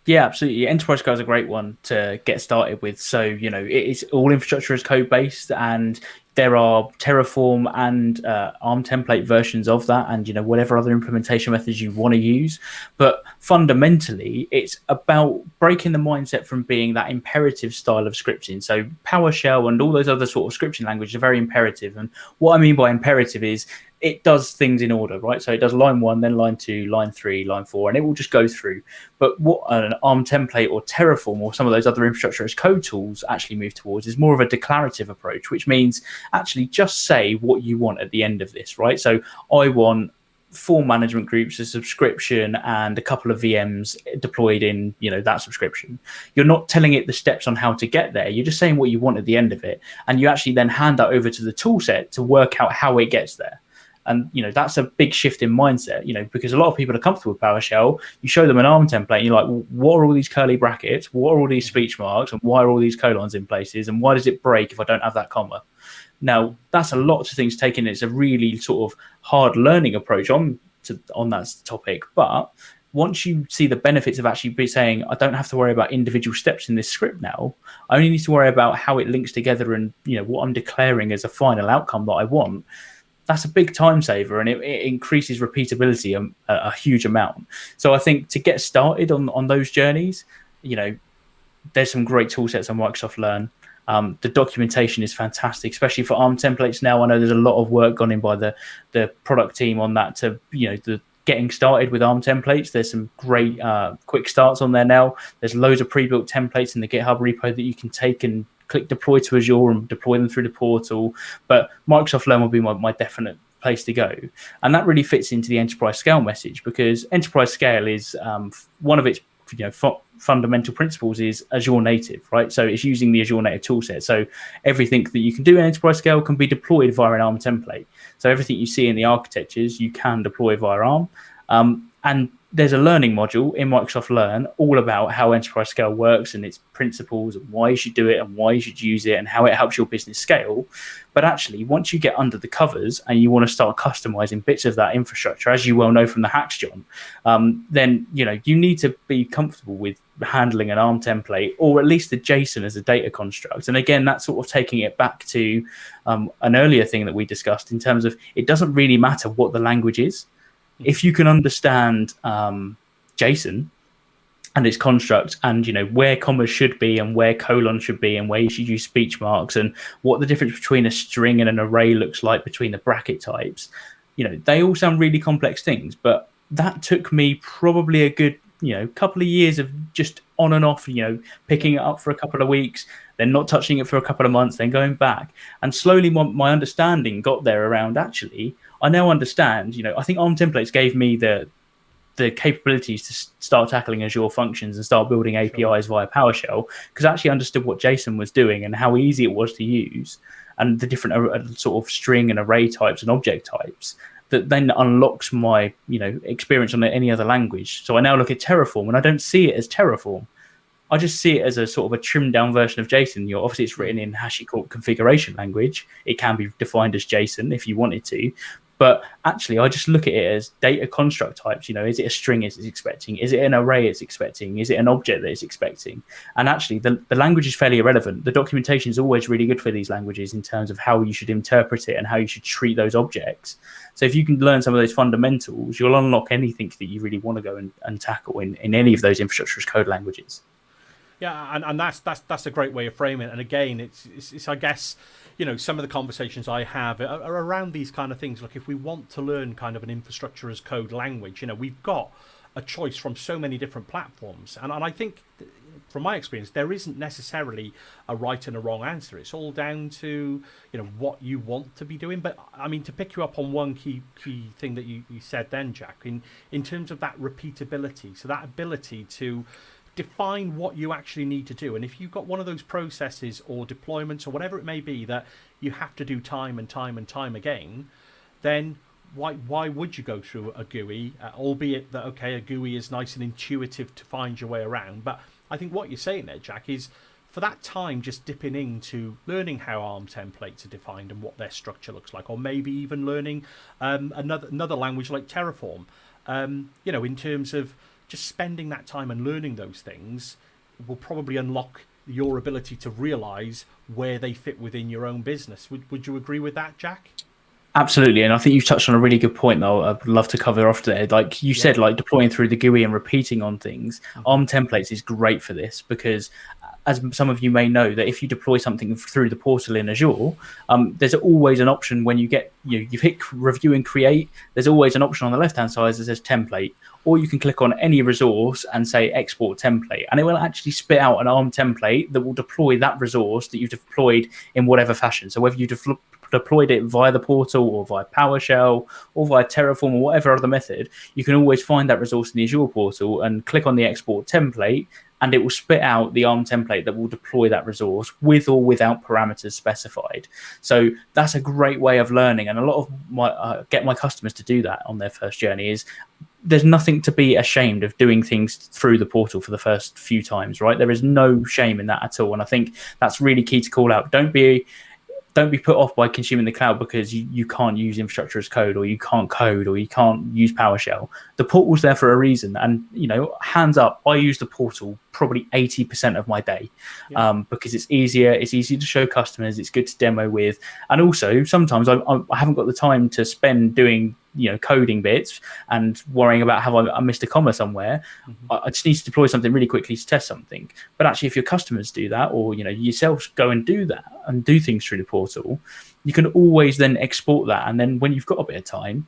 B: Yeah, absolutely. Enterprise scale is a great one to get started with. So, it's all infrastructure as code based, and there are Terraform and ARM template versions of that, and whatever other implementation methods you want to use. But fundamentally, it's about breaking the mindset from being that imperative style of scripting. So PowerShell and all those other sort of scripting languages are very imperative. And what I mean by imperative is it does things in order, right? So it does line 1, then line 2, line 3, line 4, and it will just go through. But what an ARM template or Terraform or some of those other infrastructure as code tools actually move towards is more of a declarative approach, which means actually just say what you want at the end of this, right? So I want 4 management groups, a subscription, and a couple of VMs deployed in that subscription. You're not telling it the steps on how to get there. You're just saying what you want at the end of it, and you actually then hand that over to the tool set to work out how it gets there. And that's a big shift in mindset, because a lot of people are comfortable with PowerShell. You show them an ARM template and you're like, well, what are all these curly brackets, what are all these speech marks, and why are all these colons in places, and why does it break if I don't have that comma? Now, that's a lot of things taken. It's a really sort of hard learning approach on that topic. But once you see the benefits of actually be saying, I don't have to worry about individual steps in this script now, I only need to worry about how it links together and what I'm declaring as a final outcome that I want. That's a big time saver, and it increases repeatability a huge amount. So I think to get started on those journeys, there's some great tool sets on Microsoft Learn. The documentation is fantastic, especially for ARM templates now. I know there's a lot of work gone in by the product team on that to, the getting started with ARM templates. There's some great quick starts on there now. There's loads of pre-built templates in the GitHub repo that you can take and click deploy to Azure and deploy them through the portal. But Microsoft Learn will be my definite place to go. And that really fits into the enterprise scale message, because enterprise scale is one of its fundamental principles is Azure native, right? So it's using the Azure native toolset. So everything that you can do in enterprise scale can be deployed via an ARM template. So everything you see in the architectures, you can deploy via ARM. And there's a learning module in Microsoft Learn all about how enterprise scale works and its principles and why you should do it and why you should use it and how it helps your business scale. But actually, once you get under the covers and you want to start customizing bits of that infrastructure, as you well know from the hacks, John, then you need to be comfortable with handling an ARM template or at least a JSON as a data construct. And again, that's sort of taking it back to an earlier thing that we discussed in terms of it doesn't really matter what the language is. If you can understand JSON and its construct and, where commas should be and where colons should be and where you should use speech marks and what the difference between a string and an array looks like between the bracket types, they all sound really complex things. But that took me probably a good, couple of years of just on and off, picking it up for a couple of weeks, then not touching it for a couple of months, then going back. And slowly my understanding got there around actually, I now understand, I think ARM templates gave me the capabilities to start tackling Azure functions and start building APIs via PowerShell, because I actually understood what JSON was doing and how easy it was to use and the different sort of string and array types and object types. that then unlocks my experience on any other language. So I now look at Terraform, and I don't see it as Terraform. I just see it as a sort of a trimmed down version of JSON. Obviously, it's written in HashiCorp configuration language. It can be defined as JSON if you wanted to. But actually, I just look at it as data construct types. Is it a string it's expecting? Is it an array it's expecting? Is it an object that it's expecting? And actually, the language is fairly irrelevant. The documentation is always really good for these languages in terms of how you should interpret it and how you should treat those objects. So if you can learn some of those fundamentals, you'll unlock anything that you really want to go and tackle in any of those infrastructure as code languages.
A: Yeah, and that's a great way of framing it. And again, it's I guess, some of the conversations I have are around these kind of things. Look, if we want to learn kind of an infrastructure as code language, we've got a choice from so many different platforms. And I think, from my experience, there isn't necessarily a right and a wrong answer. It's all down to, what you want to be doing. But, I mean, to pick you up on one key thing that you said then, Jack, in terms of that repeatability, so that ability to define what you actually need to do. And if you've got one of those processes or deployments or whatever it may be that you have to do time and time and time again, then why would you go through a GUI, albeit that, okay, a GUI is nice and intuitive to find your way around. But I think what you're saying there, Jack, is for that time just dipping into learning how ARM templates are defined and what their structure looks like, or maybe even learning another language like Terraform, in terms of just spending that time and learning those things will probably unlock your ability to realize where they fit within your own business. Would you agree with that, Jack?
B: Absolutely, and I think you've touched on a really good point, though. I'd love to cover off there. Like you said, like deploying through the GUI and repeating on things. ARM templates is great for this because, as some of you may know, that if you deploy something through the portal in Azure, there's always an option when you hit review and create. There's always an option on the left-hand side that says template, or you can click on any resource and say export template, and it will actually spit out an ARM template that will deploy that resource that you've deployed in whatever fashion. So whether you deployed it via the portal or via PowerShell or via Terraform or whatever other method, you can always find that resource in the Azure portal and click on the export template, and it will spit out the ARM template that will deploy that resource with or without parameters specified. So that's a great way of learning, and a lot of my get my customers to do that on their first journey. Is there's nothing to be ashamed of doing things through the portal for the first few times, right? There is no shame in that at all, and I think that's really key to call out. Don't be put off by consuming the cloud because you can't use infrastructure as code, or you can't code, or you can't use PowerShell. The portal's there for a reason. And, hands up, I use the portal probably 80% of my day because it's easier. It's easy to show customers. It's good to demo with. And also, sometimes I haven't got the time to spend doing coding bits and worrying about have I missed a comma somewhere. I just need to deploy something really quickly to test something. But actually, if your customers do that, or yourselves go and do that and do things through the portal, you can always then export that, and then when you've got a bit of time,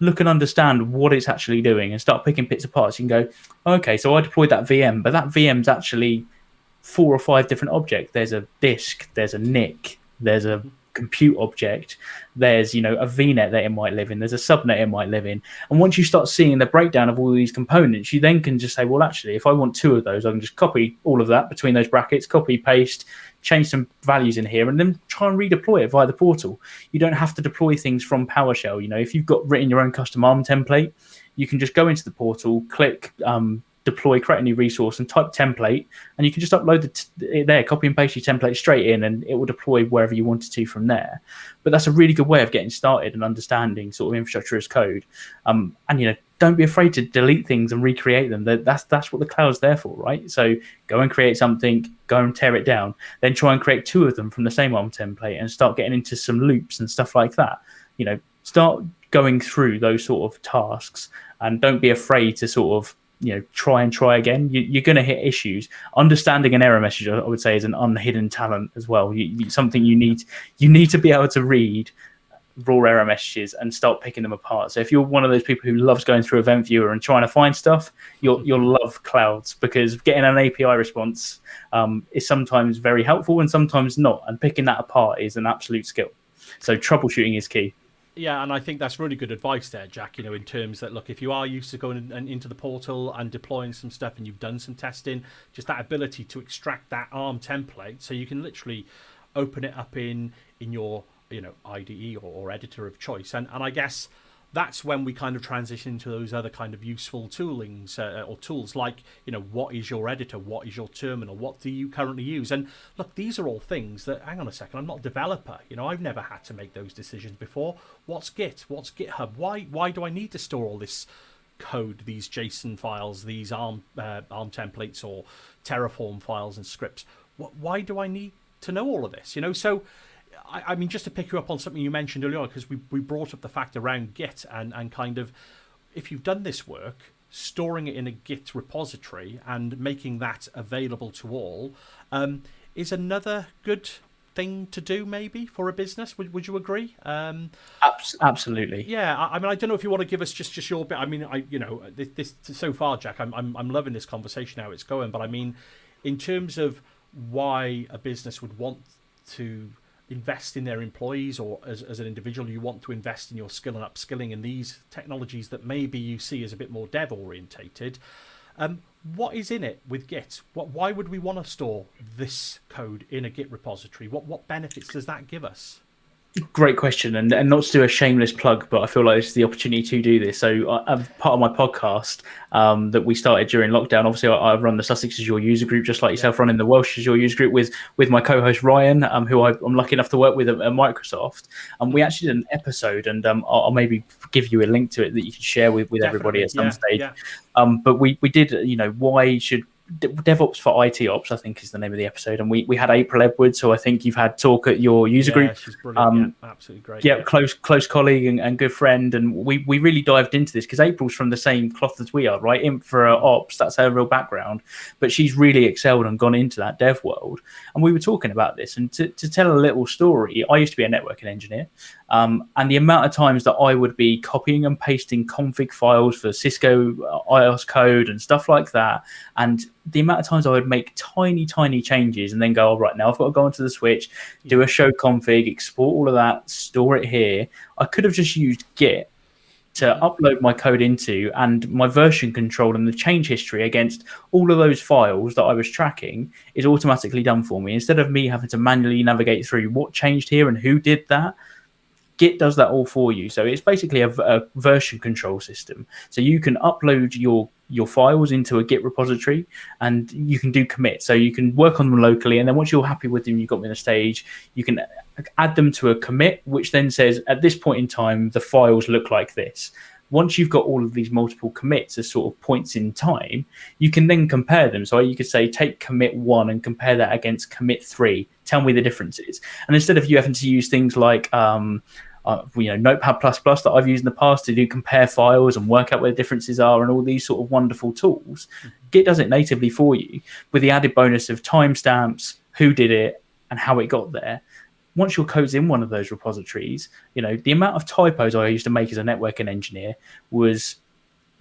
B: look and understand what it's actually doing and start picking bits apart. So you can go, okay, so I deployed that VM, but that VM's actually 4 or 5 different objects. There's a disk, there's a NIC, there's a compute object, there's a VNet that it might live in, there's a subnet it might live in. And once you start seeing the breakdown of all these components, you then can just say, well, actually, if I want 2 of those, I can just copy all of that between those brackets, copy, paste, change some values in here, and then try and redeploy it via the portal. You don't have to deploy things from PowerShell. If you've got written your own custom ARM template, you can just go into the portal, click deploy, create a new resource, and type template, and you can just upload it there, copy and paste your template straight in, and it will deploy wherever you wanted to from there. But that's a really good way of getting started and understanding sort of infrastructure as code. And don't be afraid to delete things and recreate them. That's what the cloud's there for, right? So go and create something, go and tear it down, then try and create 2 of them from the same ARM template and start getting into some loops and stuff like that. Start going through those sort of tasks, and don't be afraid to sort of try again. You're going to hit issues. Understanding an error message, I would say, is an unhidden talent as well. Something you need to be able to read raw error messages and start picking them apart. So if you're one of those people who loves going through Event Viewer and trying to find stuff, you'll love clouds, because getting an API response is sometimes very helpful and sometimes not, and picking that apart is an absolute skill. So troubleshooting is key.
A: Yeah, and I think that's really good advice there, Jack, in terms that, look, if you are used to going into the portal and deploying some stuff and you've done some testing, just that ability to extract that ARM template so you can literally open it up in your IDE or editor of choice. And I guess that's when we kind of transition into those other kind of useful toolings or tools like, what is your editor? What is your terminal? What do you currently use? And look, these are all things that, hang on a second, I'm not a developer. I've never had to make those decisions before. What's Git? What's GitHub? Why do I need to store all this code, these JSON files, these ARM templates or Terraform files and scripts? Why do I need to know all of this? So I mean, just to pick you up on something you mentioned earlier on, because we brought up the fact around Git and kind of, if you've done this work, storing it in a Git repository and making that available to all is another good thing to do, maybe, for a business. Would you agree?
B: Absolutely.
A: Yeah. I mean, I don't know if you want to give us just your bit. I mean, this so far, Jack, I'm loving this conversation, how it's going. But I mean, in terms of why a business would want to invest in their employees, or as an individual you want to invest in your skill and upskilling in these technologies that maybe you see as a bit more dev orientated, what is in it with Git? Why would we want to store this code in a Git repository? What benefits does that give us?
B: Great question, and not to do a shameless plug, but I feel like this is the opportunity to do this. So part of my podcast that we started during lockdown, obviously I run the Sussex Azure user group, just like yourself, running the Welsh Azure user group with my co-host Ryan, who I'm lucky enough to work with at Microsoft. And we actually did an episode, and I'll maybe give you a link to it that you can share with everybody at some stage. Yeah. But we did, why should DevOps for IT Ops, I think, is the name of the episode, and we had April Edwards, who I think you've had talk at your user group.
A: She's brilliant. Absolutely great.
B: Yeah, close colleague and good friend, and we really dived into this because April's from the same cloth as we are, right? Infra Ops, that's her real background, but she's really excelled and gone into that dev world. And we were talking about this, and to tell a little story, I used to be a networking engineer, and the amount of times that I would be copying and pasting config files for Cisco iOS code and stuff like that, and the amount of times I would make tiny changes and then go, all right, now I've got to go onto the switch, do a show config, export all of that, store it here. I could have just used Git to upload my code into, and my version control and the change history against all of those files that I was tracking is automatically done for me. Instead of me having to manually navigate through what changed here and who did that, Git does that all for you. So it's basically a version control system. So you can upload your files into a Git repository, and you can do commit. So you can work on them locally, and then once you're happy with them, you've got them in a stage, you can add them to a commit, which then says, at this point in time, the files look like this. Once you've got all of these multiple commits as sort of points in time, you can then compare them. So you could say, take commit 1 and compare that against commit 3. Tell me the differences. And instead of you having to use things like Notepad++ that I've used in the past to do compare files and work out where the differences are and all these sort of wonderful tools, Git does it natively for you with the added bonus of timestamps, who did it, and how it got there. Once your code's in one of those repositories, the amount of typos I used to make as a networking engineer was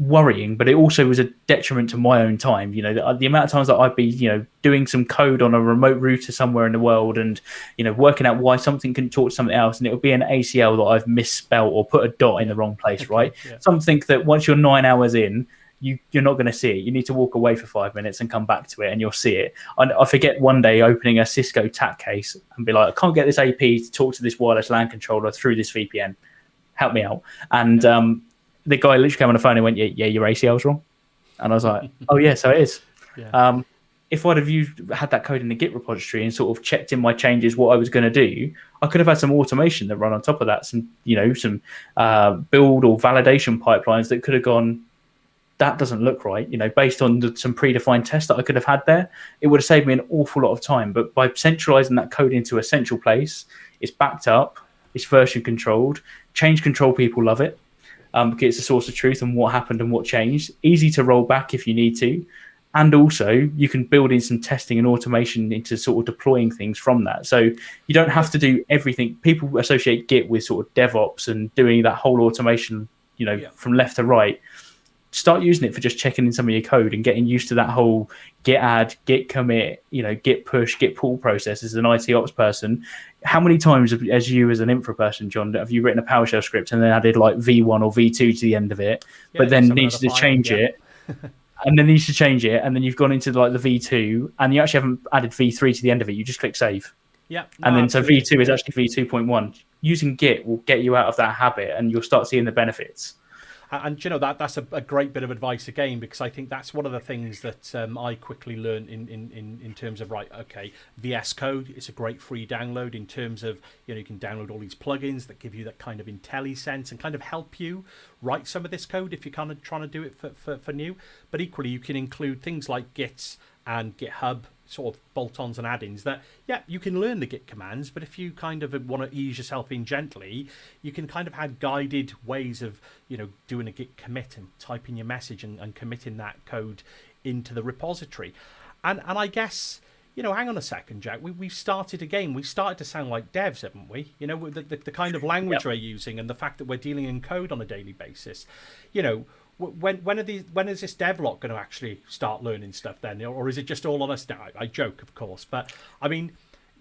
B: worrying, but it also was a detriment to my own time. The amount of times that I'd be, doing some code on a remote router somewhere in the world and, working out why something can talk to something else, and it would be an ACL that I've misspelt or put a dot in the wrong place, right? Yeah. Something that once you're 9 hours in, you're not going to see it. You need to walk away for 5 minutes and come back to it, and you'll see it. I forget one day opening a Cisco TAC case and be like, I can't get this AP to talk to this wireless LAN controller through this VPN. Help me out. And the guy literally came on the phone and went, yeah, your ACL's wrong. And I was like, oh, yeah, so it is. Yeah. If I'd have had that code in the Git repository and sort of checked in my changes, what I was going to do, I could have had some automation that run on top of that, some build or validation pipelines that could have gone, that doesn't look right, based on some predefined tests that I could have had there. It would have saved me an awful lot of time. But by centralizing that code into a central place, it's backed up, it's version controlled, change control people love it. Because it's a source of truth and what happened and what changed. Easy to roll back if you need to. And also, you can build in some testing and automation into sort of deploying things from that. So you don't have to do everything. People associate Git with sort of DevOps and doing that whole automation, from left to right. Start using it for just checking in some of your code and getting used to that whole Git add, Git commit, Git push, Git pull process as an IT ops person. How many times as you as an infra person, John, have you written a PowerShell script and then added like V1 or V2 to the end of it, but then needs to change it and then needs to change it, and then you've gone into like the V2 and you actually haven't added V3 to the end of it. You just click save.
A: Yeah.
B: And then so V2 is actually V2.1. using Git will get you out of that habit, and you'll start seeing the benefits.
A: And that's a great bit of advice again, because I think that's one of the things that I quickly learned in terms of, right, okay, VS Code is a great free download in terms of, you can download all these plugins that give you that kind of IntelliSense and kind of help you write some of this code if you're kind of trying to do it for new. But equally, you can include things like Git and GitHub sort of bolt-ons and add-ins that, you can learn the Git commands, but if you kind of want to ease yourself in gently, you can kind of have guided ways of, doing a Git commit and typing your message and committing that code into the repository. And I guess, hang on a second, Jack, we've started again. We started to sound like devs, haven't we? The kind of language we're using and the fact that we're dealing in code on a daily basis. When is this devlog going to actually start learning stuff then, or is it just all on us now? I joke, of course, but I mean,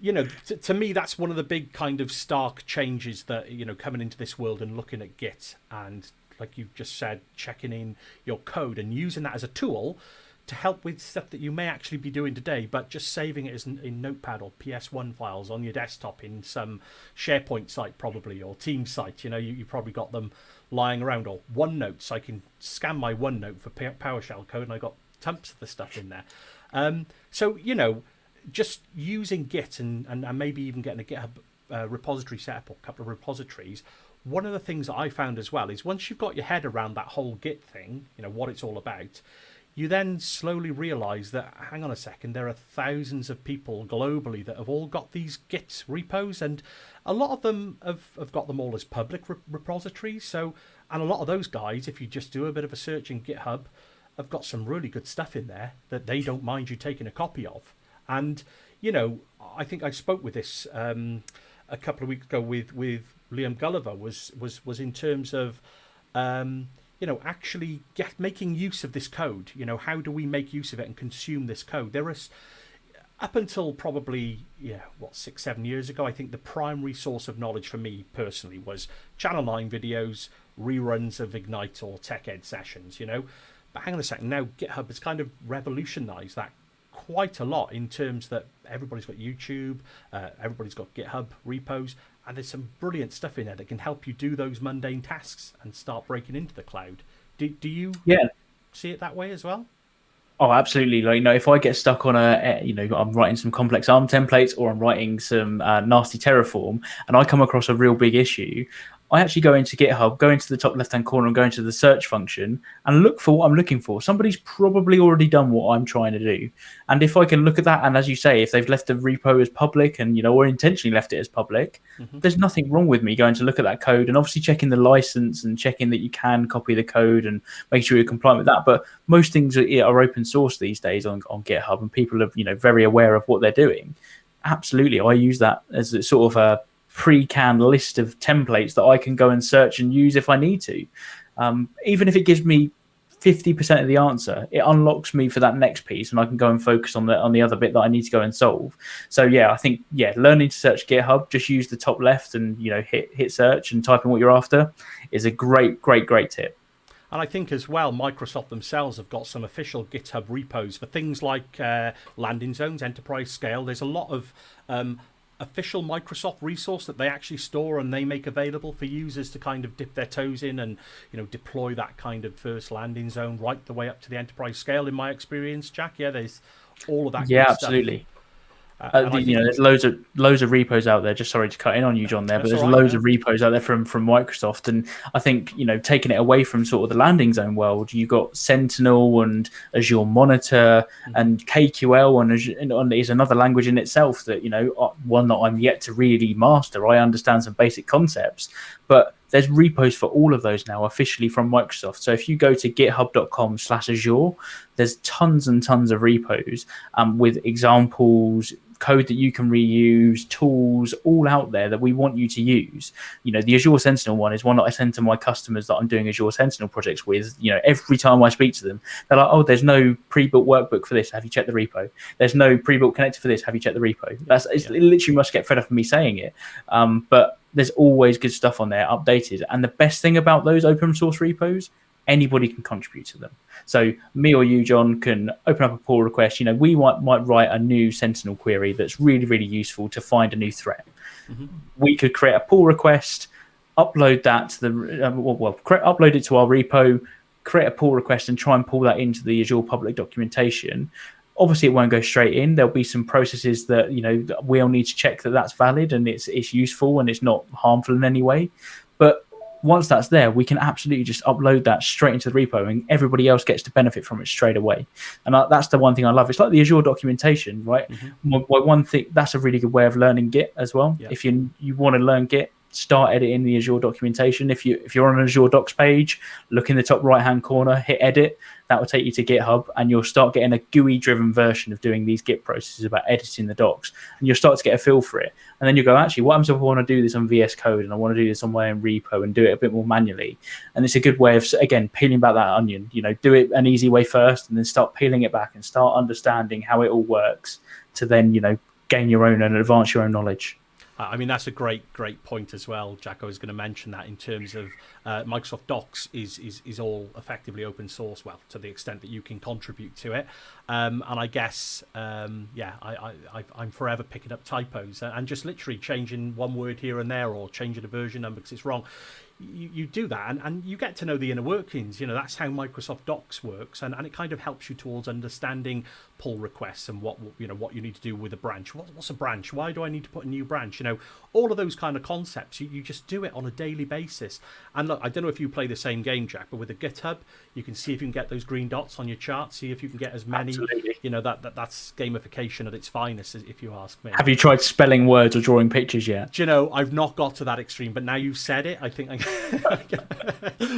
A: to me, that's one of the big kind of stark changes that coming into this world and looking at Git and, like you just said, checking in your code and using that as a tool to help with stuff that you may actually be doing today, but just saving it as in Notepad or PS1 files on your desktop in some SharePoint site probably, or Teams site. You probably got them lying around, or OneNote, so I can scan my OneNote for PowerShell code and I got tons of the stuff in there. So just using Git and maybe even getting a GitHub repository set up, or a couple of repositories. One of the things that I found as well is once you've got your head around that whole Git thing, what it's all about, you then slowly realize that, hang on a second, there are thousands of people globally that have all got these Git repos, and a lot of them have got them all as public repositories. So, and a lot of those guys, if you just do a bit of a search in GitHub, have got some really good stuff in there that they don't mind you taking a copy of. And, I think I spoke with this a couple of weeks ago with Liam Gulliver, was in terms of, actually making use of this code. How do we make use of it and consume this code? There is, up until probably 6-7 years ago, I think the primary source of knowledge for me personally was Channel 9 videos, reruns of Ignite or Tech Ed sessions. But hang on a second, now GitHub has kind of revolutionized that quite a lot, in terms that everybody's got YouTube, everybody's got GitHub repos, and there's some brilliant stuff in there that can help you do those mundane tasks and start breaking into the cloud. Do you see it that way as well?
B: Oh, absolutely. Like, if I get stuck on I'm writing some complex ARM templates, or I'm writing some nasty Terraform, and I come across a real big issue, I actually go into GitHub, go into the top left-hand corner and go into the search function and look for what I'm looking for. Somebody's probably already done what I'm trying to do. And if I can look at that, and as you say, if they've left the repo as public and, or intentionally left it as public, there's nothing wrong with me going to look at that code and obviously checking the license and checking that you can copy the code and make sure you're compliant with that. But most things are open source these days on GitHub, and people are, very aware of what they're doing. Absolutely. I use that as a sort of a pre-canned list of templates that I can go and search and use if I need to. Even if it gives me 50% of the answer, it unlocks me for that next piece, and I can go and focus on the other bit that I need to go and solve. So I think learning to search GitHub, just use the top left and hit search and type in what you're after, is a great tip.
A: And I think as well, Microsoft themselves have got some official GitHub repos for things like landing zones, enterprise scale. There's a lot of official Microsoft resource that they actually store and they make available for users to kind of dip their toes in and deploy that kind of first landing zone right the way up to the enterprise scale. In my experience, Jack, there's all of that.
B: Yeah, absolutely. There's loads of repos out there. Just sorry to cut in on you, John, there, but there's loads of repos out there from Microsoft, and I think taking it away from sort of the landing zone world, you got Sentinel and Azure Monitor and KQL, and is another language in itself that one that I'm yet to really master. I understand some basic concepts, but there's repos for all of those now officially from Microsoft. So if you go to github.com/Azure, there's tons and tons of repos with examples, code that you can reuse, tools, all out there that we want you to use. The Azure Sentinel one is one that I send to my customers that I'm doing Azure Sentinel projects with. Every time I speak to them, they're like, oh, there's no pre-built workbook for this. Have you checked the repo? There's no pre-built connector for this. Have you checked the repo? It literally must get fed up of me saying it. But there's always good stuff on there, updated. And the best thing about those open source repos, anybody can contribute to them. So me or you, John, can open up a pull request. We might write a new Sentinel query that's really, really useful to find a new threat. We could create a pull request, upload that to the upload it to our repo, create a pull request, and try and pull that into the Azure public documentation. Obviously, it won't go straight in. There'll be some processes that we'll need to check that that's valid and it's useful and it's not harmful in any way. But once that's there, we can absolutely just upload that straight into the repo, and everybody else gets to benefit from it straight away. And that's the one thing I love. It's like the Azure documentation, right? One thing, that's a really good way of learning Git as well. Yeah. If you want to learn Git, start editing the Azure documentation. If you're on an Azure Docs page, look in the top right hand corner, hit edit. That will take you to GitHub, and you'll start getting a GUI driven version of doing these Git processes about editing the docs, and you'll start to get a feel for it. And then you go, actually, what happens if I want to do this on VS Code and I want to do this on my own repo and do it a bit more manually? And it's a good way of, again, peeling back that onion. Do it an easy way first, and then start peeling it back and start understanding how it all works to then gain your own and advance your own knowledge.
A: I mean, that's a great point as well, Jack. I was going to mention that in terms of Microsoft Docs is all effectively open source, well, to the extent that you can contribute to it. And I guess, I'm forever picking up typos and just literally changing one word here and there, or changing a version number because it's wrong. You do that and you get to know the inner workings. That's how Microsoft Docs works, and it kind of helps you towards understanding pull requests and what you need to do with a branch. What's a branch? Why do I need to put a new branch? All of those kind of concepts. You just do it on a daily basis. And look, I don't know if you play the same game, Jack, but with a GitHub, you can see if you can get those green dots on your chart. See if you can get as many. Absolutely. That's gamification at its finest, if you ask me.
B: Have you tried spelling words or drawing pictures yet?
A: Do you know, I've not got to that extreme, but now you've said it, I think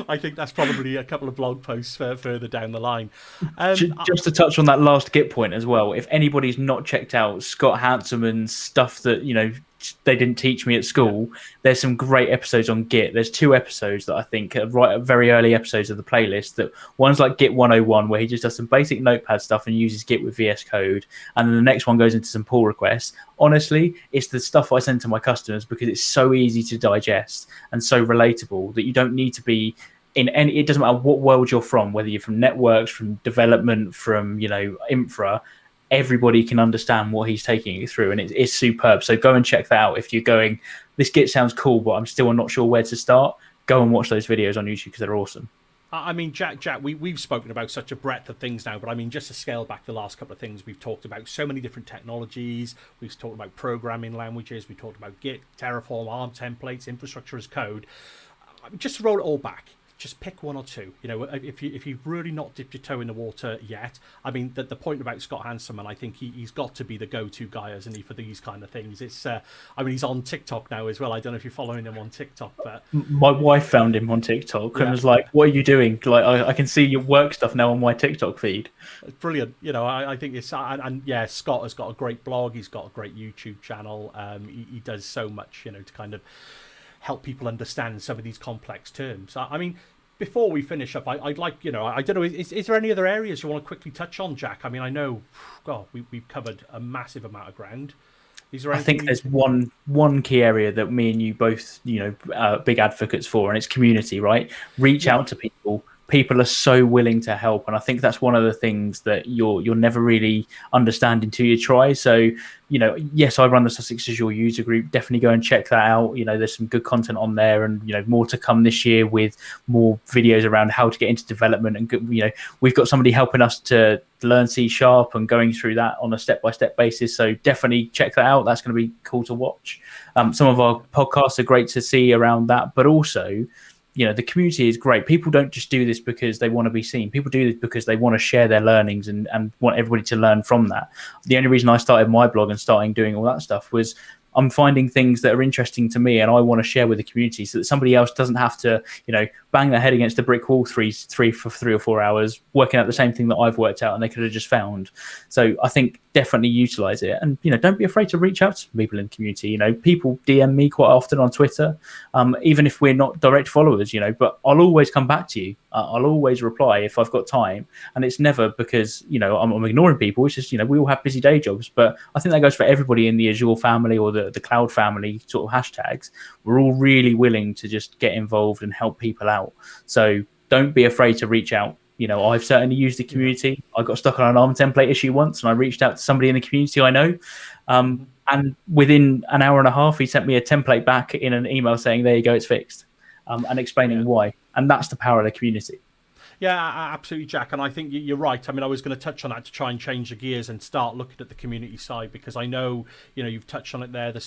A: I think that's probably a couple of blog posts further down the line.
B: Just to touch on that last Git point as well, if anybody's not checked out Scott Hanselman's stuff that they didn't teach me at school, there's some great episodes on Git. There's 2 episodes that I think are very early episodes of the playlist. That one's like Git 101, where he just does some basic Notepad stuff and uses Git with VS Code, and then the next one goes into some pull requests. Honestly, it's the stuff I send to my customers because it's so easy to digest and so relatable that you don't need to be in any. It doesn't matter what world you're from, whether you're from networks, from development, from infra. Everybody can understand what he's taking you through, and it's superb. So go and check that out. If you're going, this Git sounds cool, but I'm still not sure where to start, go and watch those videos on YouTube because they're awesome.
A: I mean, Jack, we've spoken about such a breadth of things now, but I mean, just to scale back the last couple of things, we've talked about so many different technologies. We've talked about programming languages. We talked about Git, Terraform, ARM templates, infrastructure as code. Just to roll it all back, just pick one or two. If you've really not dipped your toe in the water yet, I mean, the point about Scott Hanselman, I think he's got to be the go-to guy, isn't he, for these kind of things? It's, I mean, he's on TikTok now as well. I don't know if you're following him on TikTok, but
B: my wife found him on TikTok and was like, "What are you doing? Like, I can see your work stuff now on my TikTok feed."
A: It's brilliant. I think it's and Scott has got a great blog. He's got a great YouTube channel. He does so much, to kind of help people understand some of these complex terms. I mean, before we finish up, I'd like, I don't know, is there any other areas you want to quickly touch on, Jack? I mean, I know, God, we've covered a massive amount of ground.
B: I think there's one key area that me and you both, big advocates for, and it's community, right? Reach out to people. People are so willing to help, and I think that's one of the things that you'll never really understand until you try. So, yes, I run the Sussex Azure user group. Definitely go and check that out. There's some good content on there, and more to come this year with more videos around how to get into development. And we've got somebody helping us to learn C# and going through that on a step-by-step basis. So definitely check that out. That's going to be cool to watch. Some of our podcasts are great to see around that, but also, the community is great. People don't just do this because they want to be seen. People do this because they want to share their learnings and want everybody to learn from that. The only reason I started my blog and starting doing all that stuff was I'm finding things that are interesting to me and I want to share with the community so that somebody else doesn't have to, bang their head against a brick wall for 3 or 4 hours, working out the same thing that I've worked out and they could have just found. So I think definitely utilize it. And, don't be afraid to reach out to people in the community. People DM me quite often on Twitter, even if we're not direct followers, but I'll always come back to you. I'll always reply if I've got time. And it's never because, I'm ignoring people. It's just, we all have busy day jobs. But I think that goes for everybody in the Azure family or the cloud family sort of hashtags. We're all really willing to just get involved and help people out. So don't be afraid to reach out. I've certainly used the community. I got stuck on an ARM template issue once, and I reached out to somebody in the community I know. And within an hour and a half, he sent me a template back in an email saying, there you go, it's fixed, and explaining why. And that's the power of the community.
A: Yeah, absolutely, Jack. And I think you're right. I mean, I was going to touch on that to try and change the gears and start looking at the community side, because I know, you've touched on it there, the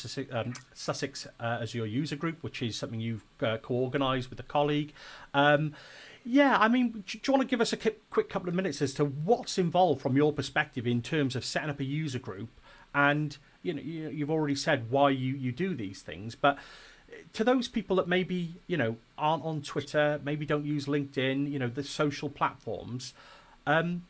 A: Sussex Azure user group, which is something you've co-organised with a colleague. Yeah, I mean, do you want to give us a quick couple of minutes as to what's involved from your perspective in terms of setting up a user group? And, you've already said why you do these things, but to those people that maybe, aren't on Twitter, maybe don't use LinkedIn, the social platforms, why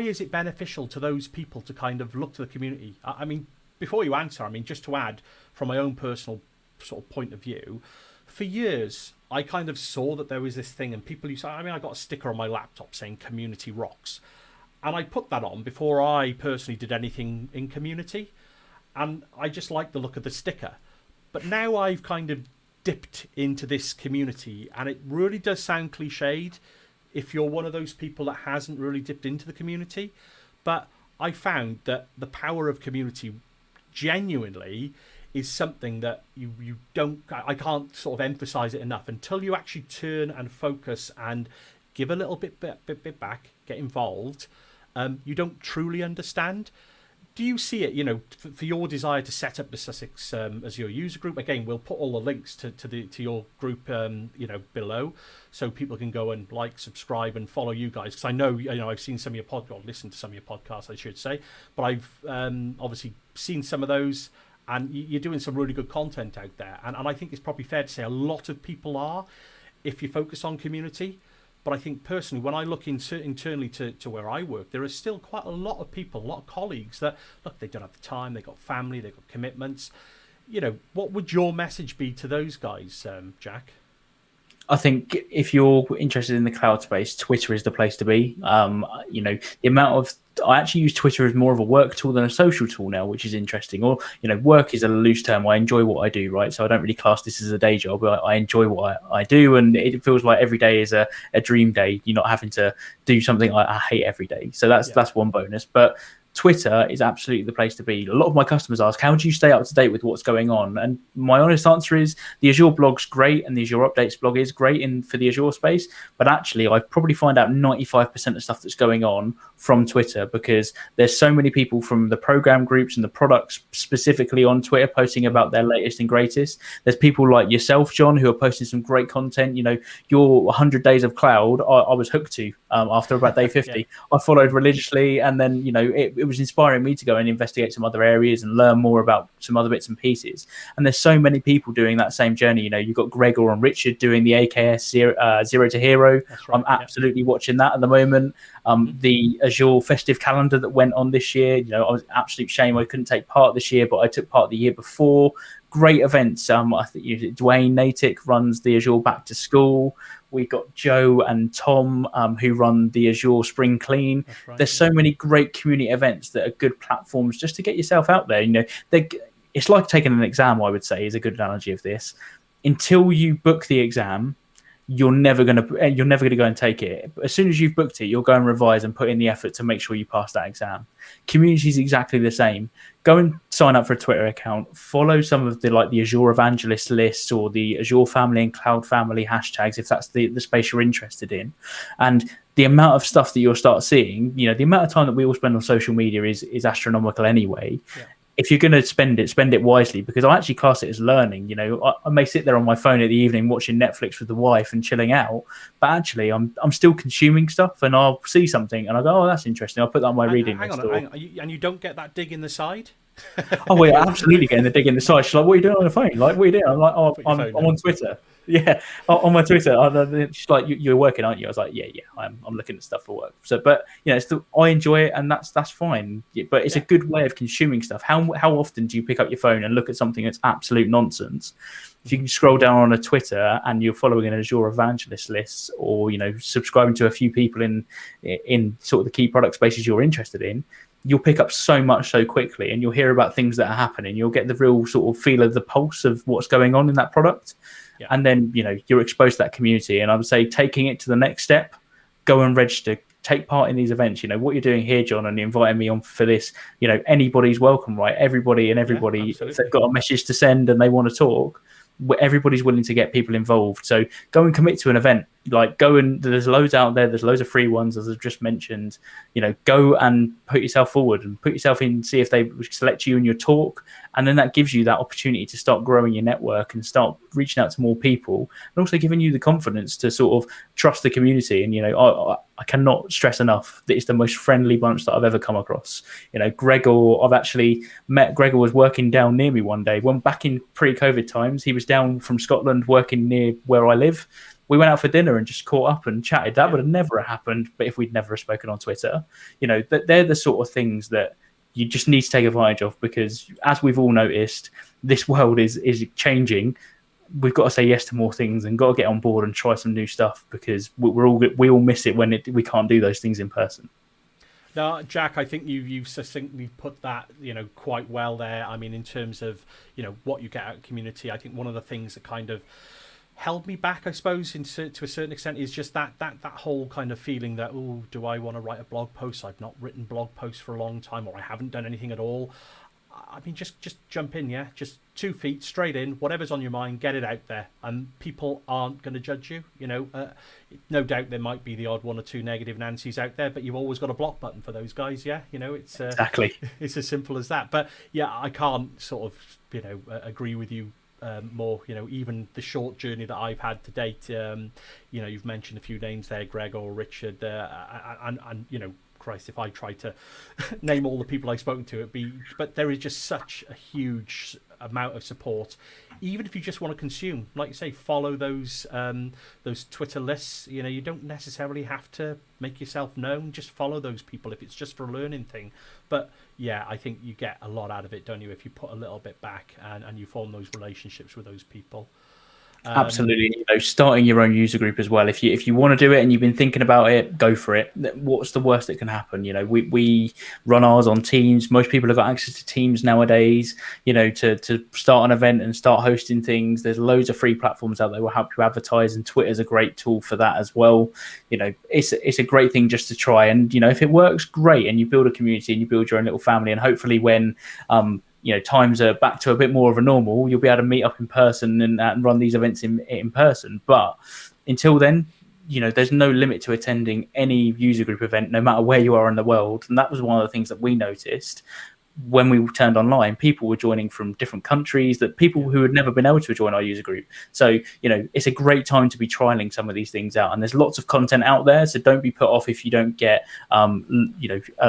A: is it beneficial to those people to kind of look to the community? I mean, before you answer, just to add from my own personal sort of point of view, for years, I kind of saw that there was this thing, and people used to, I got a sticker on my laptop saying community rocks. And I put that on before I personally did anything in community. And I just like the look of the sticker. But now I've kind of dipped into this community, and it really does sound cliched if you're one of those people that hasn't really dipped into the community. But I found that the power of community genuinely is something that you don't, I can't sort of emphasize it enough until you actually turn and focus and give a little bit back, get involved. You don't truly understand. Do you see it, for your desire to set up the Sussex as your user group? Again, we'll put all the links to your group, below, so people can go and subscribe, and follow you guys. Because I know, I've seen some of your podcasts, listened to some of your podcasts, I should say, but I've obviously seen some of those, and you're doing some really good content out there. And I think it's probably fair to say a lot of people are, if you focus on community. But I think personally, when I look internally to where I work, there is still quite a lot of people, a lot of colleagues that, look, they don't have the time, they've got family, they've got commitments. What would your message be to those guys, Jack?
B: I think if you're interested in the cloud space, Twitter is the place to be. The amount of, I actually use Twitter as more of a work tool than a social tool now, which is interesting. Or, work is a loose term. I enjoy what I do, right? So I don't really class this as a day job. I enjoy what I do, and it feels like every day is a dream day. You're not having to do something I hate every day. So that's one bonus. But Twitter is absolutely the place to be. A lot of my customers ask, how do you stay up to date with what's going on? And my honest answer is the Azure blog's great, and the Azure Updates blog is great for the Azure space. But actually, I probably find out 95% of stuff that's going on from Twitter, because there's so many people from the program groups and the products specifically on Twitter posting about their latest and greatest. There's people like yourself, John, who are posting some great content. Your 100 Days of Cloud, I was hooked to after about day 50. Yeah. I followed religiously, and then, it was inspiring me to go and investigate some other areas and learn more about some other bits and pieces. And there's so many people doing that same journey. You've got Gregor and Richard doing the AKS Zero to Hero. Right, I'm absolutely watching that at the moment. The Azure festive calendar that went on this year, I was absolute shame I couldn't take part this year, but I took part the year before. Great events. I think Dwayne Natick runs the Azure Back to School. We've got Joe and Tom who run the Azure Spring Clean. Right, there's so many great community events that are good platforms just to get yourself out there. It's like taking an exam, I would say, is a good analogy of this. Until you book the exam, you're never gonna go and take it. As soon as you've booked it, you'll go and revise and put in the effort to make sure you pass that exam. Community is exactly the same. Go and sign up for a Twitter account. Follow some of the Azure evangelist lists or the Azure family and cloud family hashtags if that's the space you're interested in. And the amount of stuff that you'll start seeing, the amount of time that we all spend on social media is astronomical anyway. Yeah. If you're going to spend it wisely, because I actually class it as learning. I may sit there on my phone at the evening watching Netflix with the wife and chilling out, but actually I'm still consuming stuff, and I'll see something and I go, oh, that's interesting. I'll put that on my reading list.
A: Hang on. And you don't get that dig in the side?
B: Oh, yeah, absolutely getting the dig in the side. She's like, what are you doing on the phone? Like, what are you doing? I'm like, oh, I'm on Twitter. Yeah, on my Twitter. She's like, you're working, aren't you? I was like, yeah, I'm looking at stuff for work. So, but I enjoy it, and that's fine. But it's a good way of consuming stuff. How often do you pick up your phone and look at something that's absolute nonsense? If you can scroll down on a Twitter and you're following an Azure evangelist list, or subscribing to a few people in sort of the key product spaces you're interested in, you'll pick up so much so quickly, and you'll hear about things that are happening. You'll get the real sort of feel of the pulse of what's going on in that product.
A: Yeah.
B: And then, you're exposed to that community. And I would say taking it to the next step, go and register, take part in these events. What you're doing here, John, and inviting me on for this, anybody's welcome, right? Everybody, if they've got a message to send and they want to talk, everybody's willing to get people involved. So go and commit to an event. Like, there's loads out there. There's loads of free ones, as I've just mentioned. Go and put yourself forward and put yourself in, see if they select you in your talk. And then that gives you that opportunity to start growing your network and start reaching out to more people, and also giving you the confidence to sort of trust the community. And, I cannot stress enough that it's the most friendly bunch that I've ever come across. Gregor, I've actually met Gregor, was working down near me one day. When back in pre-COVID times, he was down from Scotland working near where I live. We went out for dinner and just caught up and chatted. That would have never happened, but if we'd never spoken on Twitter. They're the sort of things that you just need to take advantage of, because as we've all noticed, this world is changing. We've got to say yes to more things and got to get on board and try some new stuff, because we all miss it when we can't do those things in person.
A: Now, Jack, I think you succinctly put that quite well there. I mean, in terms of what you get out of community, I think one of the things that kind of held me back, I suppose, to a certain extent, is just that whole kind of feeling that, oh, do I want to write a blog post? I've not written blog posts for a long time, or I haven't done anything at all. I mean, just jump in, yeah? Just 2 feet straight in, whatever's on your mind, get it out there, and people aren't going to judge you. No doubt there might be the odd 1 or 2 negative Nancys out there, but you've always got a block button for those guys, yeah? It's
B: exactly.
A: It's as simple as that. But yeah, I can't sort of agree with you more. Even the short journey that I've had to date, you've mentioned a few names there, Greg or Richard, and Christ, if I tried to name all the people I've spoken to, but there is just such a huge amount of support. Even if you just want to consume, like you say, follow those Twitter lists. You don't necessarily have to make yourself known. Just follow those people if it's just for a learning thing. But yeah, I think you get a lot out of it, don't you, if you put a little bit back and you form those relationships with those people.
B: Absolutely. Starting your own user group as well. If you want to do it and you've been thinking about it, go for it. What's the worst that can happen? We run ours on Teams. Most people have got access to Teams nowadays. To start an event and start hosting things. There's loads of free platforms out there that will help you advertise, and Twitter's a great tool for that as well. It's a great thing just to try. And if it works, great. And you build a community and you build your own little family. And hopefully, when times are back to a bit more of a normal, you'll be able to meet up in person and run these events in person. But until then, there's no limit to attending any user group event, no matter where you are in the world. And that was one of the things that we noticed when we turned online. People were joining from different countries, that people who had never been able to join our user group. So, it's a great time to be trialing some of these things out. And there's lots of content out there. So don't be put off if you don't get, a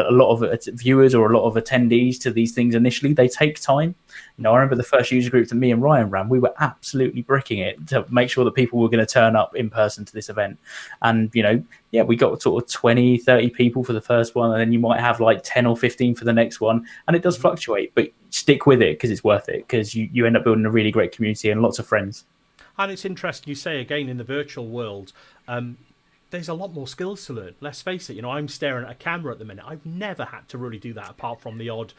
B: lot of viewers or a lot of attendees to these things initially. They take time. I remember the first user group that me and Ryan ran, we were absolutely bricking it to make sure that people were going to turn up in person to this event. And, we got sort of 20, 30 people for the first one, and then you might have like 10 or 15 for the next one. And it does fluctuate, but stick with it because it's worth it, because you end up building a really great community and lots of friends.
A: And it's interesting you say, again, in the virtual world, there's a lot more skills to learn. Let's face it, I'm staring at a camera at the minute. I've never had to really do that, apart from the odd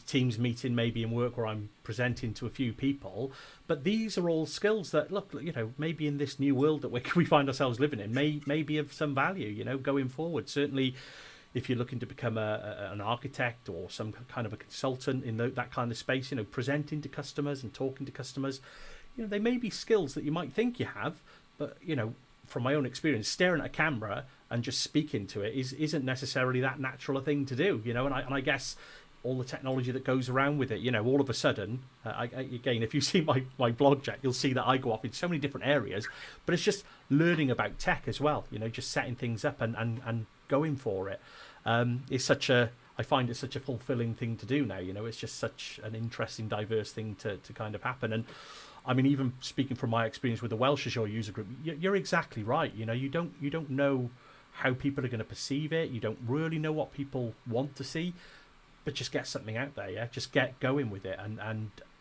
A: Teams meeting maybe in work where I'm presenting to a few people. But these are all skills that, look, maybe in this new world that we find ourselves living in, may be of some value, going forward. Certainly, if you're looking to become an architect or some kind of a consultant in that kind of space, presenting to customers and talking to customers, they may be skills that you might think you have, but, from my own experience, staring at a camera and just speaking to it isn't necessarily that natural a thing to do, and I guess all the technology that goes around with it, all of a sudden, again, if you see my blog, Jack, you'll see that I go off in so many different areas, but it's just learning about tech as well, just setting things up and going for it. I find it such a fulfilling thing to do now, it's just such an interesting, diverse thing to kind of happen. And I mean, even speaking from my experience with the Welsh Azure user group, you're exactly right. You don't know how people are going to perceive it. You don't really know what people want to see, but just get something out there. Yeah, just get going with it,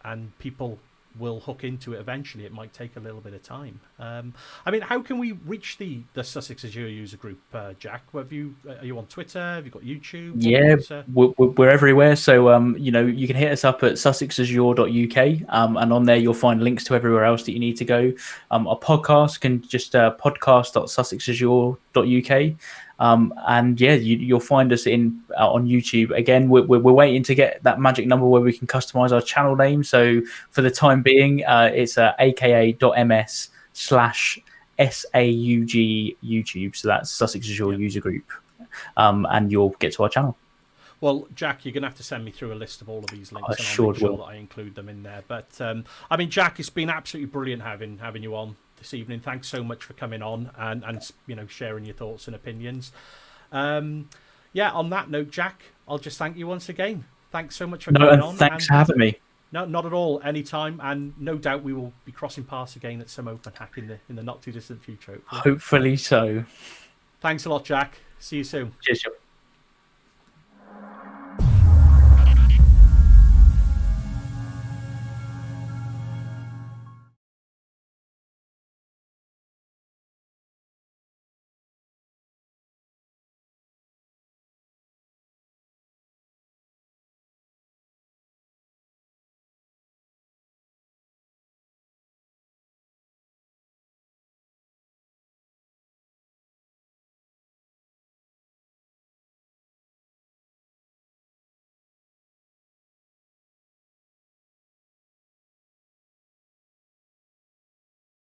A: and people will hook into it eventually. It might take a little bit of time. I mean, how can we reach the Sussex Azure user group, Jack? Are you on Twitter? Have you got YouTube?
B: Yeah, we're everywhere. So, you can hit us up at sussexazure.uk, and on there you'll find links to everywhere else that you need to go. Our podcast can just podcast.sussexazure.uk. And yeah, you'll find us on YouTube. Again, we're waiting to get that magic number where we can customize our channel name. So for the time being, it's aka.ms/SAUG YouTube. So that's Sussex Azure User Group. And you'll get to our channel.
A: Well, Jack, you're going to have to send me through a list of all of these links, and I'll make sure that I include them in there. But I mean, Jack, it's been absolutely brilliant having you on this evening. Thanks so much for coming on and sharing your thoughts and opinions. On that note, Jack, I'll just thank you once again. Thanks so much for coming on.
B: Thanks for having me.
A: No, not at all. Anytime, and no doubt we will be crossing paths again at some open hack in the not too distant future.
B: Hopefully so.
A: Thanks a lot, Jack. See you soon.
B: Cheers.